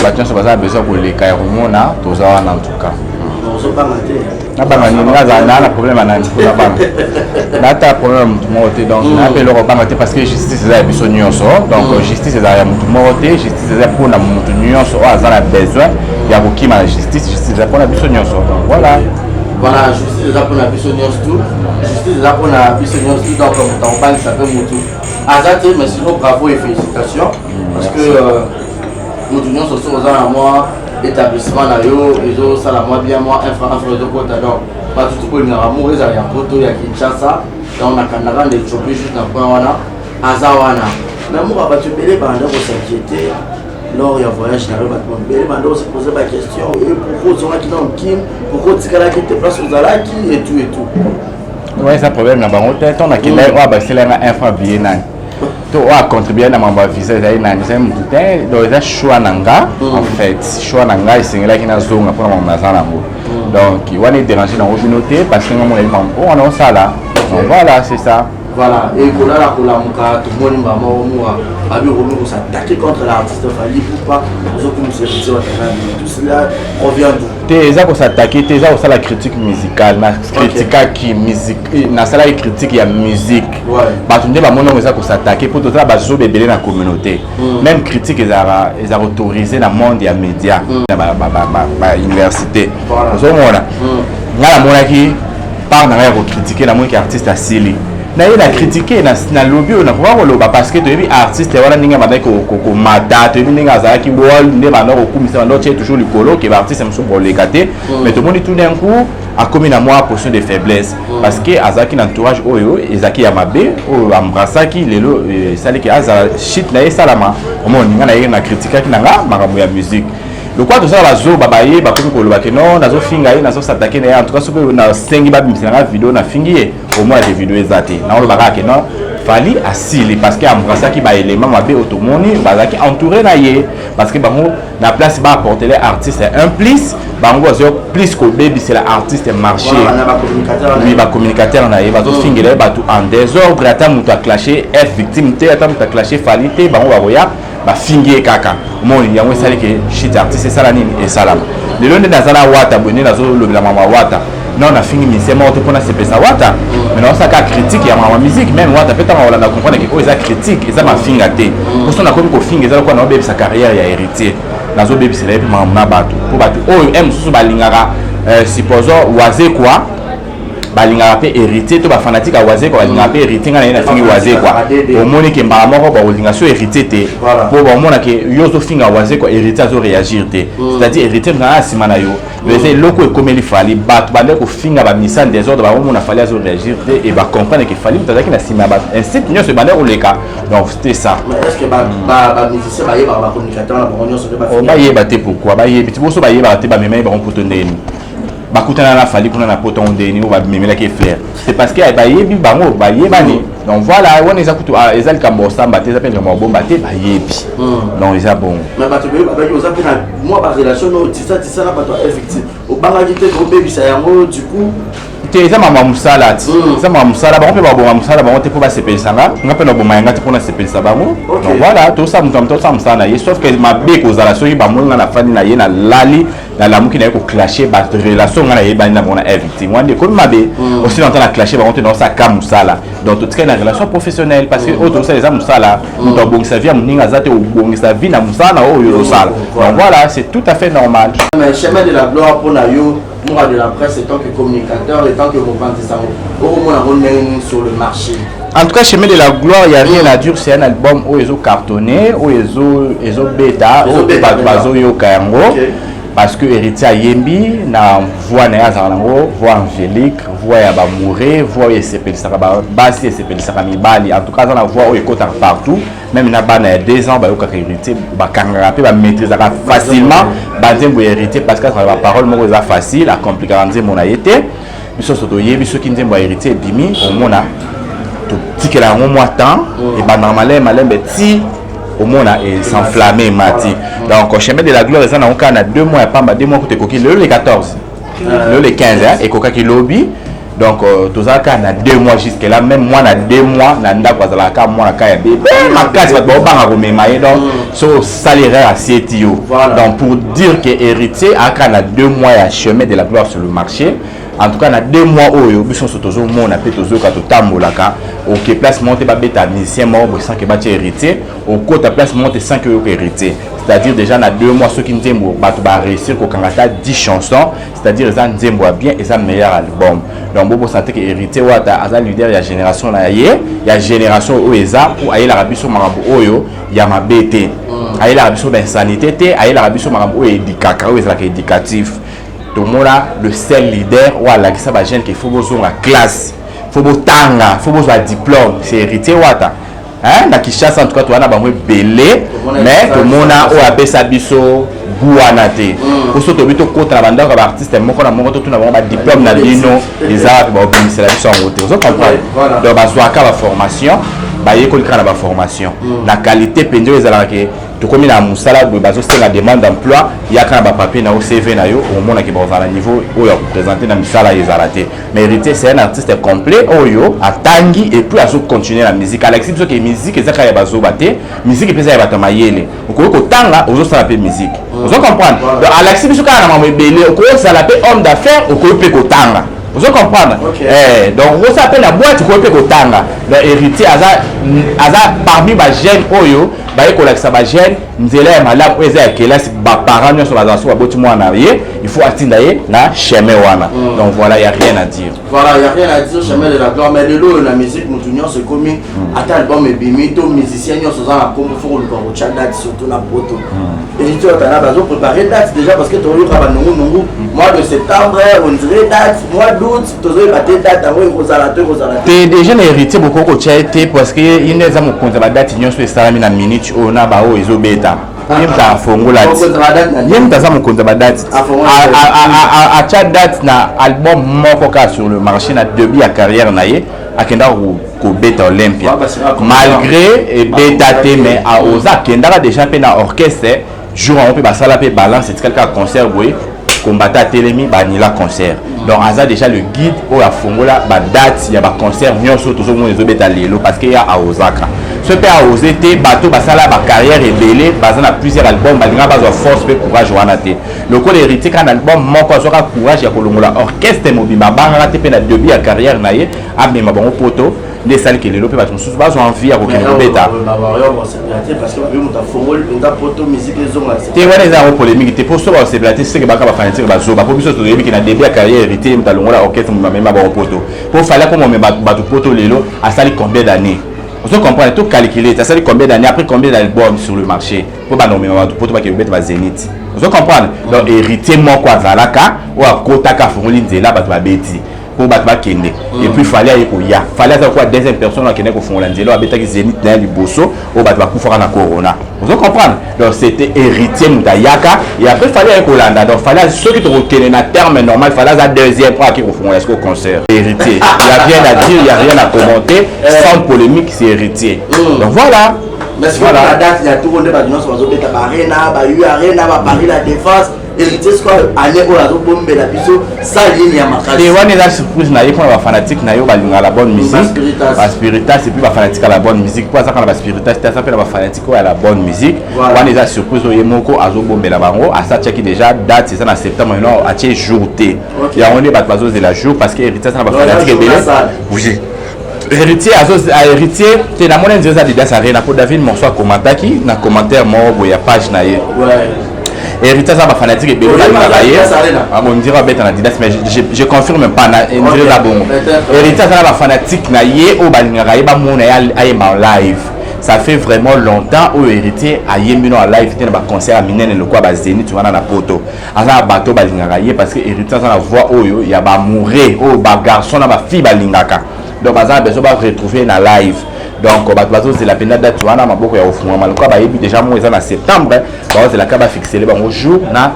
Maintenant, ça va besoin pour les Kairumona, tout ça, en tout cas. On ne pas maté. On a problème à un problème donc on appelle le repas parce que justice est besoin donc justice est à justice est pour la besoin il y a beaucoup de justice est pour la besoin donc voilà justice est pour la besoin tout justice est pour la besoin tout donc on parle ça peut mutu azate mais sinon bravo et félicitations parce que mutu nyonso so aux moi établissement na yo ezo sala moi bien moi infra de côté donc pas tout pour ngara mo eza ya poto ya Kinshasa donc na kanaka de choper juste na point wana azawana mais moi ba tu belé banda ko s'inquiéter lors ya voyage na ba tu belé banda se poser ba question et pourquoi on a qui dans Kim pourquoi tikala qui te place aux alaki et tout ouais ça problème na bango tête on a qui là ba c'est là infra bien na to a contribuer na mamba visa za ina nzem tuté do za choix nanga en fait choix nanga isengela kina zonga pour mama zana ngo donc il va les déranger dans la communauté parce que on a ça là donc voilà c'est ça voilà et qu'on a la muka tout le monde maman moi abi on s'attaquer contre l'artiste Fally Ipupa nous autres nous c'est tout cela revient t'es ça qu'on s'attaquer t'es ça aussi la critique musicale na critique qui musique na ça la critique il y a musique bah tu ne pas mon nom ça qu'on s'attaquer pour tout ça bah zo bébé dans la communauté même critique ils a autorisé dans monde et médias ba université zo mona ngala mona qui par na ya critiquer la moins qui artiste asili na il critiqué na lobby on a pouvoir loba parce que tu es artiste wala ninga ba ko mata tu es ninga za ki wol ne ba no ko mi ça no toujours le colo qui va artiste me pour les gâter mais tout le monde tout d'un coup a commis à moi portion de faiblesse parce que azaki l'entourage oyo ezaki ya mabe o ambrasaki lelo sali ki aza shit na salama au moins ninga na critiquer ki nanga makambo ya musique le quoi tout ça la zo babaye ba ko lo ba ke non nazo finga ye nazo s'attaquer en tout cas ce que na sengi ba bimisanga vidéo na fingi au moins des vidéos ezate na lo ba ka ke non fali asili parce que embrassaki ba élément mabe automoni bazaki entouré na ye parce que bango na place ba apporter les artistes un plus bango zo plus que baby c'est l'artiste marché lui ba communicateur na ye bazo fingela batu en désordre ata mutu a clashé F victime te ata mutu a clashé fali te bango ba roya ba fingi kaka moni yango sali que shit artiste sala nini et salama le londe nazana wata boni nazo lobela mama wata non na fingi misema auto pona se pesa wata mais non ça ka critique ya mama musique même wata peut-être on la comprendre que oh ça critique et ça ma finga te pour ça na comme ko finga ça quoi na bébé sa carrière ya héritier nazo bébé c'est là mama na batu pour batu oh aime sous balingara supposons waze quoi balingara pe héritier to ba fanatique a waze quoi balingara pe héritier ngana na fingi waze quoi au moni ke mbala moko ba olinga so héritier te pour ba mona ke yo zo finga waze quoi héritier zo réagir te c'est-à-dire héritier na simana yo mais loko e comme il fallait battre bande ko finga ba mission des ordres ba mona fallait zo réagir te et ba comprendre que fallait tazaki na sima ba ainsi nyo se bande o leka donc c'était ça mais est-ce que ba musicien ba yeba ba communicateur na ba nyo so ba ba yeba te pourquoi ba yebi ti boso ba yeba te ba mema ba ko tondeni bakutana na fali kuna na poto ondeni ou ba memela ke flair c'est parce que ba yebi bango ba yebani donc voilà on les a kutu ezali kambo samba te zapenda mo bomba te ba yebi non ils a bon mais ba to ba yo za pena moi ba relation no tisa na ba to effective o banga jite ko baby sa yango du coup te eza mama musala ti eza mama musala bango pe ba bomba musala bango te po ba sepelisa nga ngape na bomba yanga te po na sepelisa bango donc voilà to sa musala na ye sauf que ma be ko zala soki ba molanga na fani na ye na lali na lamuki na ye ko clasher ba relation nga na ye ba na mona victime wande ko mabe aussi dans la clasher bango te dans sa ka musala donc tout na relation professionnelle parce que auto ça les a musala muto bongisa vie muninga zate bongisa vie na musala o yo sala donc voilà c'est tout à fait normal mais chemin de la gloire pour na yo moi de la presse tant que communicateur et tant que revendiquant au moins on sur le marché. En tout cas, Chemin de la gloire, il n'y a rien à dire, c'est un album où ils ont cartonné, où ils ont bêta, où ils ont kayango. Parce que héritier Yembi, na voix na Zarango, voix angélique, voix ya bamouré, voix ya s'appelle Saraba, basi ya s'appelle Sarami Bali. En tout cas, dans la voix où il côté partout, même na bana 2 ans, ba yoka héritier, ba kangara pe ba maîtriser facilement, ba nzembo héritier parce que la parole mo est facile, à compliquer nzembo na yete. Biso soto yebi ceux qui nzembo héritier bimi, au mona to tikela ngo moi temps et ba normalement malem beti au monde et s'enflammer mati donc chemin de la gloire ça na on a 2 mois pas 2 mois côté coquille le 14 le 15 et coca qui lobby donc tout ça quand na 2 mois jusque là même moi na 2 mois na nda kwa zala ka moi na ka ya bébé ma case va ba banga ko memaye donc so salaire assiette yo donc pour dire que héritier a quand na 2 mois à chemin de la gloire sur le marché. En tout cas, na 2 mois oyo biso sotozo mon appel tozo ka to tambolaka OK place monter ba beta musicien mort sans que ba héritier au côté place monter sans que héritier c'est-à-dire déjà na 2 mois ceux qui nzembo ba to ba réussir ko kangata 10 chansons c'est-à-dire ça nzembo bien et ça meilleur album donc bobo santé que héritier wata aza leader ya génération na ye ya génération oeza pour ayer la biso marabu oyo ya mabete ayer la biso ben sanité te ayer la biso marabu éducatif oeza ka éducatif le seul leader ou à la qui ça jeune qu'il faut besoin la classe faut besoin tanga faut besoin diplôme c'est héritier wata hein na Kinshasa en tout cas tu as bango belé mais tout le monde a ou appelle ça biso guanate pour ce tobito contre la bande artiste moko na moko tout na ba diplôme na bino les arts ba obtenir la biso en route vous comprenez donc ba zoaka ba formation ba yeko likana ba formation la qualité pendio ezala ke to komi na musala de bazo c'est la demande d'emploi ya kana ba papier na CV na yo au monde qui ba au niveau où ya présenter na misala ezalate mais héritier c'est un artiste complet oyo atangi et puis azo continuer la musique Alexis biso que musique ezaka ya bazo baté musique pesa ya batama yele ko tanga ozo sala pe musique vous comprendre donc Alexis biso kana na mamo belé ko sala pe homme d'affaires ko pe ko tanga vous comprenez donc vous appelle la boîte ko pe ko tanga donc héritier aza parmi ba jeunes oyo ba ekolakisa ba jeune nzela ya malamu eza ya kelasi ba parents nyonso baza so baboti mwana ye il faut atinda ye na chemin wana donc voilà il y a rien à dire voilà il y a rien à dire chemin de la gloire mais de l'eau la musique mutu nyonso komi ata album ebimi to musicien nyonso za na kombo faut le ko cha date surtout na poto et tu as na bazo préparer date déjà parce que to yo ka ba nungu mois de septembre on dirait date mois d'août to zo ba date awo ko zala te déjà héritier beaucoup ko cha été parce que il ne za mo konza ba date nyonso esala na minute ona ba o ezo beta yemta fongola yemta za mo konza ba date a cha date na album moko ka sur le marché na début ya carrière na ye akenda ko beta Olympia malgré et beta te mais a oza kenda déjà pe na orchestre jour on peut basala pe balance c'est quelqu'un concert oui combattant telemi banila concert donc aza déjà le guide ou la fongola ba date ya ba concert nyonso to zo mo ezo beta lelo parce que ya a ozaka ce peut a osé te bateau basala ba carrière rebelle bazana plusieurs albums balinga bazo force pe courage wana te le ko hérité kan album moko azoka courage ya kolongola orchestre mobimba banga te pe na début ya carrière na ye abima bango poto les salles qui les lopent parce que nous avons envie à aucun bêta parce que nous avons formé une photo musique les hommes tu vois les armes polémiques tu pour sauver c'est blaté c'est que baka fanatique bazo ba pour biso to yebi qui na début carrière hérité mutalongola orchestre même ba poto pour fallait comme on ba poto lelo a sali combien d'années on se comprend tout calculer ça sali combien d'années après combien d'albums sur le marché pour ba nommer ba poto ba qui bête ba Zénith on se comprend donc hérité mon quoi zalaka ou a kota ka fongoli nzela ba ba beti pour battre kende et puis fallait avoir quoi deuxième personne qui n'est qu'au fond l'anzelo abeta qui Zénith na liboso au battre kufara na corona vous comprenez donc c'était héritier mutayaka et après fallait avec Hollanda donc fallait ceux qui te retenaient na terme normal fallait la deuxième fois qui au fond est-ce qu'au concert héritier il y a rien à dire il y a rien à commenter sans polémique c'est héritier donc voilà mais c'est voilà la date il y a tout le monde va dire non sur beta arena ba eu arena ba Paris la défense héritier c'est quoi aller au lazo bombe la biso ça ligne ya makasi et on est là surprise na yiko na fanatique na yo balinga la bonne musique ba spiritas et puis ba fanatique à la bonne musique quoi ça quand ba spiritas ça fait la fanatique à la bonne musique on est là surprise au yemoko azo bombe la bango à ça qui déjà date c'est ça en septembre non a tie jourté et on est ba bazo de la jour parce que héritier ça ba fanatique belé bouger héritier héritier c'est la monnaie de ça Adidas Arena pour David morceau commentaki na commentaire mo boya page na ye héritier ça va fanatique et bien on dira bête en Adidas mais je confirme pas na la bon héritier ça va fanatique na ye au balingaraye ba mona ya en live ça fait vraiment longtemps au héritier a yembino en live était na concert à Minene le quoi ba Zénith tu vois na poto ala bateau balingaraye parce que héritier ça na voix oyo ya ba mourir au ba garçon na ba fille balingaka donc bazan besoin ba retrouver na live donc bato c'est la peine date wana maboko ya ofuma malko ba yebi déjà mo eza na septembre ba c'est la ka ba fixer le bango jour na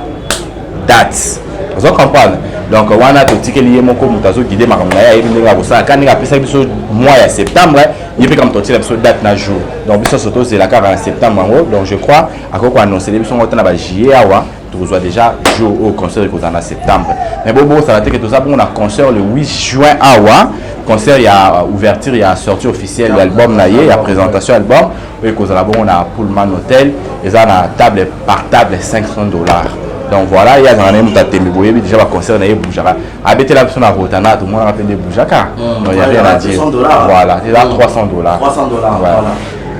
date vous comprenez donc wana to tikeli ye moko mutazo guider makambo ya yebi ndinga bosala kani ka pesa biso mois ya septembre yebi comme toti la biso date na jour donc biso soto c'est la ka en septembre donc je crois akoko annoncer biso ngota na ba juillet awa tu reçois déjà jour au concert en septembre mais bon ça va être que tout ça bon on a concert le 8 juin awa concert il y a ouverture il y a sortie officielle l'album naie il y a présentation album et cause là bon on a Pullman Hotel et ça on a table par table $500 donc voilà il y a dans les mutaté mais boye déjà va concert naie boujaka habiter la personne à Rotana tout le monde rappelle des boujaka non il y a rien à dire voilà c'est là $300 voilà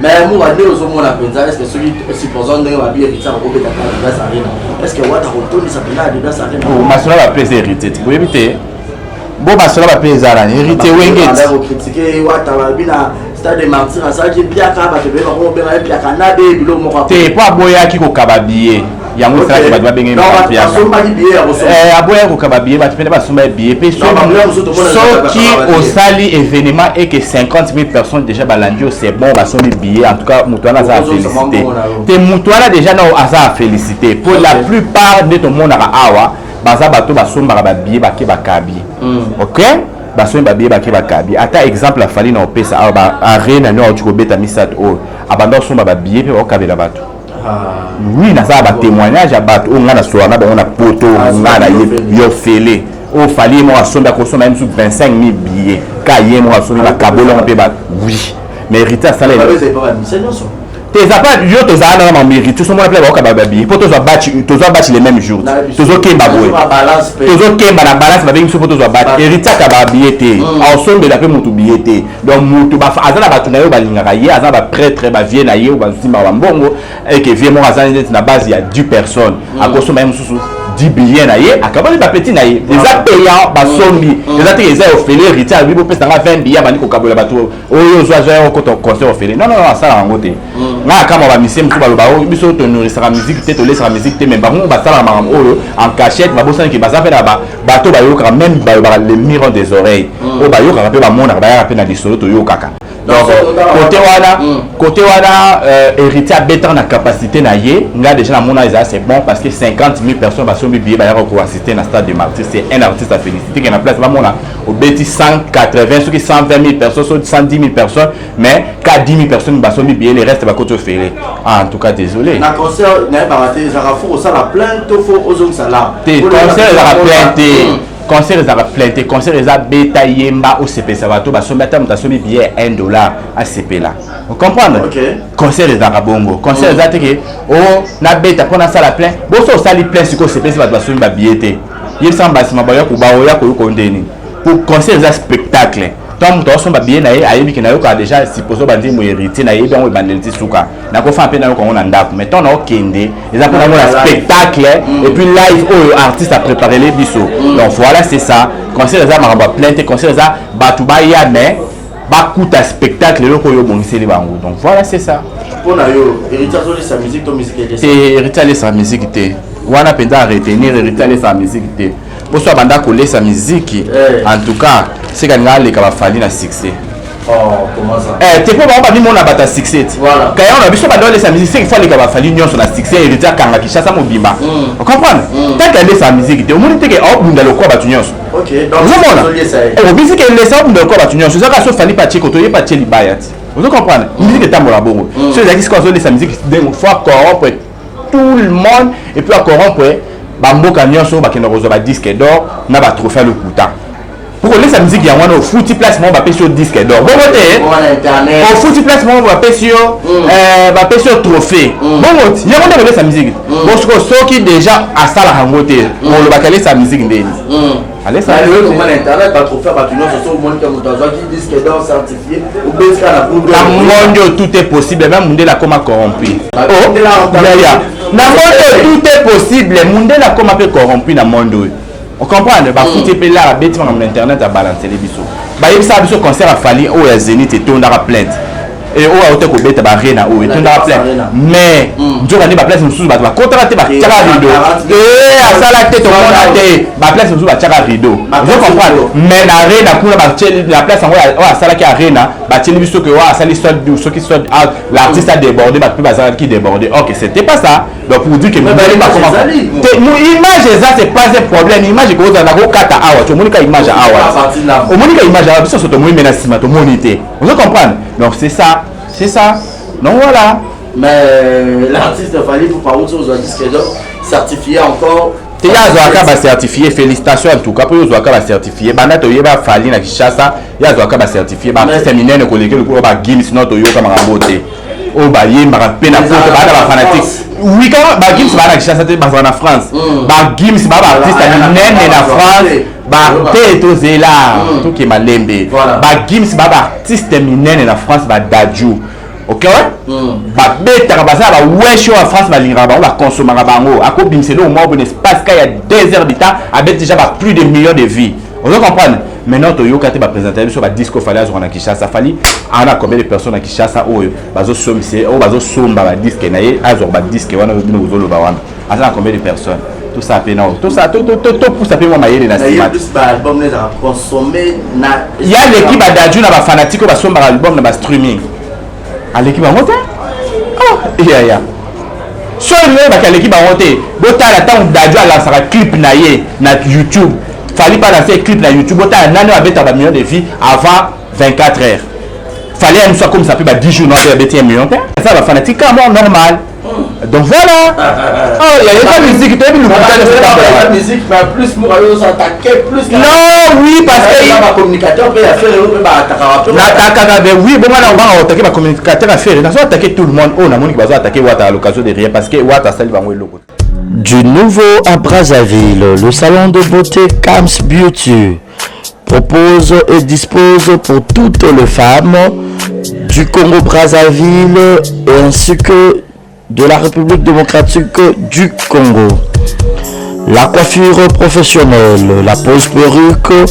mais moi je dis aux hommes là est-ce que celui supposons que va bien héritier au bêta Adidas Arena est-ce que what a retourné ça peut Adidas Arena oh ma soeur va plaisir héritier vous éviter bon ma soeur va plaisir héritier wengeti on va critiquer what a bina stade de martyr ça dit bien ka ba te be ba ko be ba bien ka na be bilo moko te pas boya ki ko kababier yango sala ba doit benga mapia aboya ko kababier ba tependa ba soma bier pe so qui au sali événement et que 50 000 personnes déjà balandi c'est bon ba somi billet en tout cas mutuana ça féliciter te mutuana déjà na asa féliciter pour la plupart de tout monde awa baza bato ba somba ba billet ba ke ba kabi OK basomi babie bake bakabi ata exemple afali na opesa awa arena no tu ko beta misat o abanda somba babie pe okabela bato oui na ça ba témoignage bato o ngana soana ba on a poto ngana yo fele o fali mo asomba ko somba même sur 25 000 billets ka ye mo asomba ba kabolo pe ba oui mais Rita ça les tes appels yo to za na mérite tout ce monde appelle ba kababi poto zo batch les mêmes jours tozo kemba boy tozo kemba na balance ba bengi poto zo batch héritier kababi été ensemble la pe mutu biété donc mutu ba azana ba tunayo ba lingaka ye azana ba prêtre ba vie na ye ba zimba ba mbongo et que vie mo azana na base il y a 10 personnes à cause même sous 10 billets na ye akabali ba petit na ye les payants ba sombi les até les a offert héritier a bibo pesa 20 billets bani ko kabola bato oyo zo zo ko to concert offert non ça la ngote nga kama ba mission ko baloba o biso to nourrir musique te to laisser musique te mais ba mo ba sala maram oyo en cachette ba bosana ki ba za faire ba bato ba yo même ba les mirons des oreilles o ba yo ka pe ba mona ba ya pe na disolo to yo kaka côté wana héritier abeta na capacité na ye nga déjà na mona c'est bon parce que 50 000 personnes va sombi billet ba ko assister na stade de Martyrs, c'est un artiste à féliciter qui est en place ba mona au beti 180 ceux qui 120 000 personnes 110 000 personnes mais qu'à 10 000 personnes ba sombi billet les restes ba ko to félé. En tout cas désolé na concert na ba raté Zarafou ça la plainte faut aux hommes ça là concert la plainte concert ezaka plainte concert eza beta yemba osepesa bato basombi ata moto asombi billet $1 asepela ocomprendre concert ezaka bongo concert eza teke o na beta mpona asala plainte boso osali plainte sikoyo osepesi bato basombi babillet te yebisa mbasima baoya kobaoya koyoka ndeni pour concert eza spectacle tant moto asomba billet na ye ayebi ke nayoka déjà supposé bandi mo héritier na yebi yango ebandeli ti suka nakofa mpe nayoka yango na ndako mais tant naokende eza mpona mona spectacle et puis live oyo artiste a préparé les biso donc voilà c'est ça concert eza makambo ya plainte concert eza bato baya mais bakuta spectacle eloko oyo obongiseli bango donc voilà c'est ça mpona yo héritier azolesa musique to musique elesa te héritier alesa musique te wana mpenza a retenir héritier alesa musique te poso abanda kolesa musique en tout cas c'est que nga aleka bafali na succès. Oh, comment ça? T'es pas bon, on a battu succès. Voilà. Quand on a vu ça, on a laissé la musique, c'est qu'il faut les gars fallu union sur la succès et le dire quand la Kishasa mobimba. On comprend? Tant qu'elle laisse la musique, au moins t'es que oh bunda le quoi battu union. Ok. Donc vous voulez ça? Au musique elle laisse ça bunda le quoi battu union. C'est ça qu'il fallait pas checker, autoyer pas checker les bayat. Vous comprenez? Musique est à moi bongo. C'est là qui se cause laisse la musique, d'une fois corrompre tout le monde et puis à corrompre, bamboka union sur bakena rosa disque d'or, na ba trophée le couta. Pour laisser la musique, il y a un foutu placement, on va payer sur disque d'or. Bon côté, au foutu placement, on va payer sur trophée. Bon côté, il y a un laisser la musique. Bon, ceux qui déjà à ça la hangoté, on va laisser la musique d'elle. Allez, ça. Comment internet va trophée, va tenir sur le monde comme dans un disque d'or certifié ou bien ça la la monde tout est possible, même monde la comme corrompu. Oh, la monde tout est possible, monde la comme corrompu dans monde. On comprend, bah foutre pe là, bête sur internet à balancer les bisous. Bah il ça biso concert a fallu au ya Zénith et tout dans la plainte. Et au hôtel ko bête ba rena au et tout dans la plainte. Mais Dieu va ba place sous ba contracter ba tchara rideau. À ça la tête au monde a té ba place sous ba tchara rideau. Vous comprenez? Mais la rena pour la place en à ça la qui arena, ba tcheli biso que wa ça les soldes ceux qui soldent l'artiste a débordé ba plus bazar qui débordé. OK, c'était pas ça. Donc pour dire que nous pas comment image ça c'est pas un problème image que vous avez au kata awa tu monika image awa au monika image awa biso soto moi menacement to monité vous comprenez donc c'est ça donc voilà mais l'artiste fallait pour pas autre chose disque d'or certifié encore te ya zoaka ba certifié félicitations en tout cas pour zoaka ba certifié bana to yeba fali na Kishasa ya zoaka ba certifié ba séminaire ko leke ko ba Guinness sinon to yoka marambote o ba yemba pe na poto ba na ba fanatique oui quand ba Gims ba na Kishasa te ba na France ba Gims ba artiste nene na France ba teto zela tout qui malembe ba Gims ba artiste minene na France ba Dadju OK ba beta ba ça ba wesh en France ba linga ba consommer bango ako bimselo au moins bon espace qu'il y a 2 heures d'état avec déjà ba plus de millions de vies vous comprenez maintenant to yoka te ba présenter sur ba disco fallait à na Kishasa fallait on a combien de personnes à Kishasa oyo bazo sommise o bazo somba ba disque na ye azor ba disque wana bino zolo ba wana asa combien de personnes tout ça pe non tout ça tout pour ça pe moi mayele na sima plus ba album les a consommer na il y a l'équipe Dadju na ba fanatique ba somba album na ba streaming à l'équipe à monter oh ya sur le ba l'équipe à monter bota la temps Dadju a lancé un clip na ye na YouTube fallait pas lancer clip na YouTube bota nano avec ta million de vues avant 24 heures fallait une soit comme ça peut 10 jours non avec 1 million ça va fanatique comme normal donc voilà oh il y a pas de musique tu as vu la musique mais plus pour aller s'attaquer plus non oui parce que il y a un communicateur peut faire attaquer oui bon on va attaquer ma communicateur à faire on va attaquer tout le monde on a monique va attaquer Wata à l'occasion de rien parce que Wata ça il va envoyer le logo. Du nouveau à Brazzaville, le salon de beauté Kams Beauty propose et dispose pour toutes les femmes du Congo-Brazzaville ainsi que de la République démocratique du Congo. La coiffure professionnelle, la pose perruque,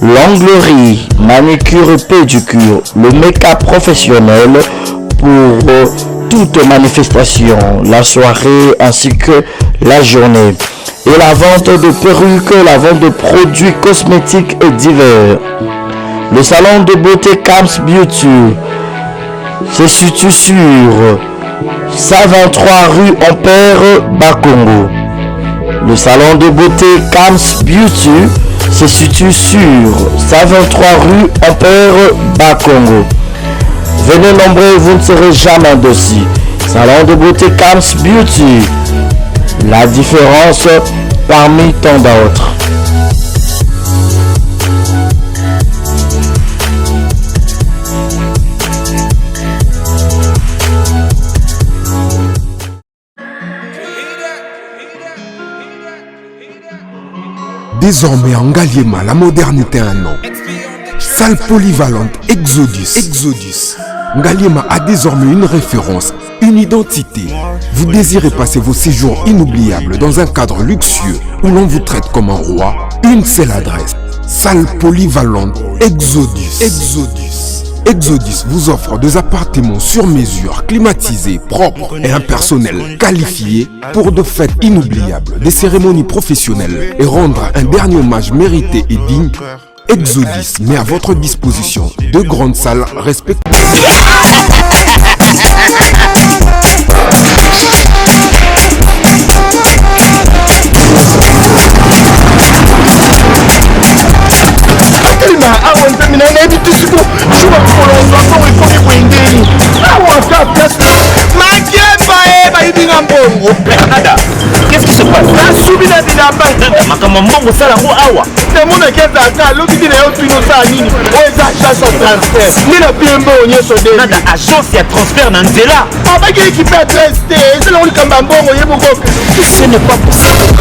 l'onglerie, manicure et pédicure, le make-up professionnel pour toute manifestation, la soirée ainsi que la journée. Et la vente de perruques, la vente de produits cosmétiques et divers. Le salon de beauté Kams Beauty se situe sur 123 rue Ampère, Bakongo. Le salon de beauté Kams Beauty se situe sur 123 rue Ampère, Bakongo. Venez nombreux, vous ne serez jamais endossi. Salon de beauté Kams Beauty. La différence parmi tant d'autres. Désormais en Ngaliema, la modernité a un nom. Salle polyvalente Exodus. Ngaliema a désormais une référence, une identité. Vous désirez passer vos séjours inoubliables dans un cadre luxueux où l'on vous traite comme un roi? Une seule adresse. Salle polyvalente Exodus vous offre des appartements sur mesure, climatisés, propres et un personnel qualifié pour de fêtes inoubliables, des cérémonies professionnelles et rendre un dernier hommage mérité et digne. Exodus met à votre disposition deux grandes salles respectives. Qu'est-ce qui se passe? Agence ya transfert na nzela. Ce n'est pas possible.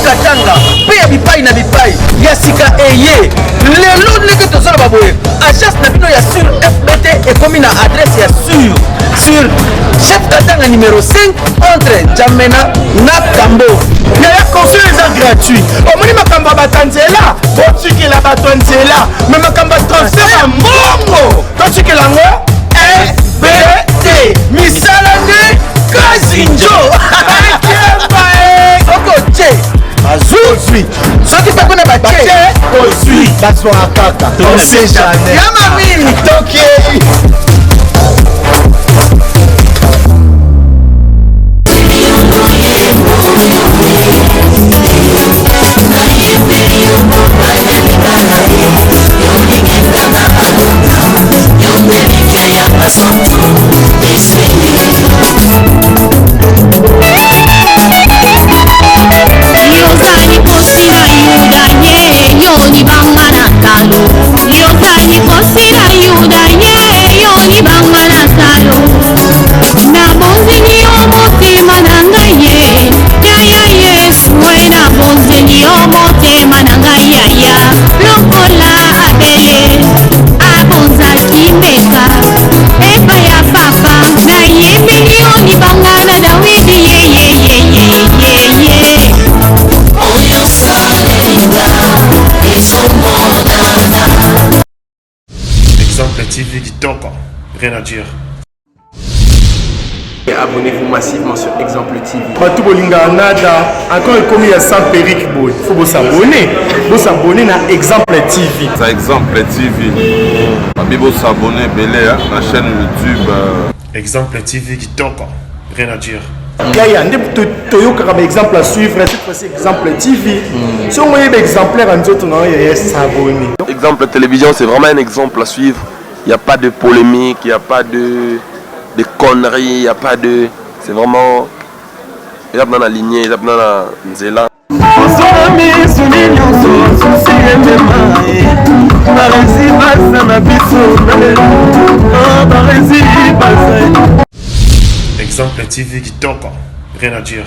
Katanga pe ya bipai na bipai ya sika eye lelo ndenge tozala baboye agence na bino ya sur FBT ekomi na adresse ya sur chef Katanga numéro 5 entre Jamena na Kambo. Ya conseil eza gratuit. Omoni makambo ya batanzela botikela bato nzela me makambo ya transfert ya mbongo totikela ngo FBT misala nde kazinjo okoche azuzwi soki mpe kuna bache ozwi bazwaka kaka tosejane ya mamini tokei. Exemple TV Kitoko, rien à dire. Abonnez-vous massivement sur Exemple TV. Batou bolinga nada, encore comme il y a 100 périques boy. Faut vous s'abonner. Vous s'abonner à Exemple TV. Ça Exemple TV. Vous s'abonner belé à la chaîne YouTube. Exemple TV Kitoko, rien à dire. Yaya, toyoka comme exemple à suivre, cette fois-ci Exemple TV. Si on voyait exemplaire en autres, non, il y a s'abonner. Exemple télévision, c'est vraiment un exemple à suivre. Il n'y a pas de polémique, il n'y a pas de conneries, il n'y a pas de... C'est vraiment... Il y a dans la lignée, il y a dans la nzela. Exemple TV Kitoko, rien à dire.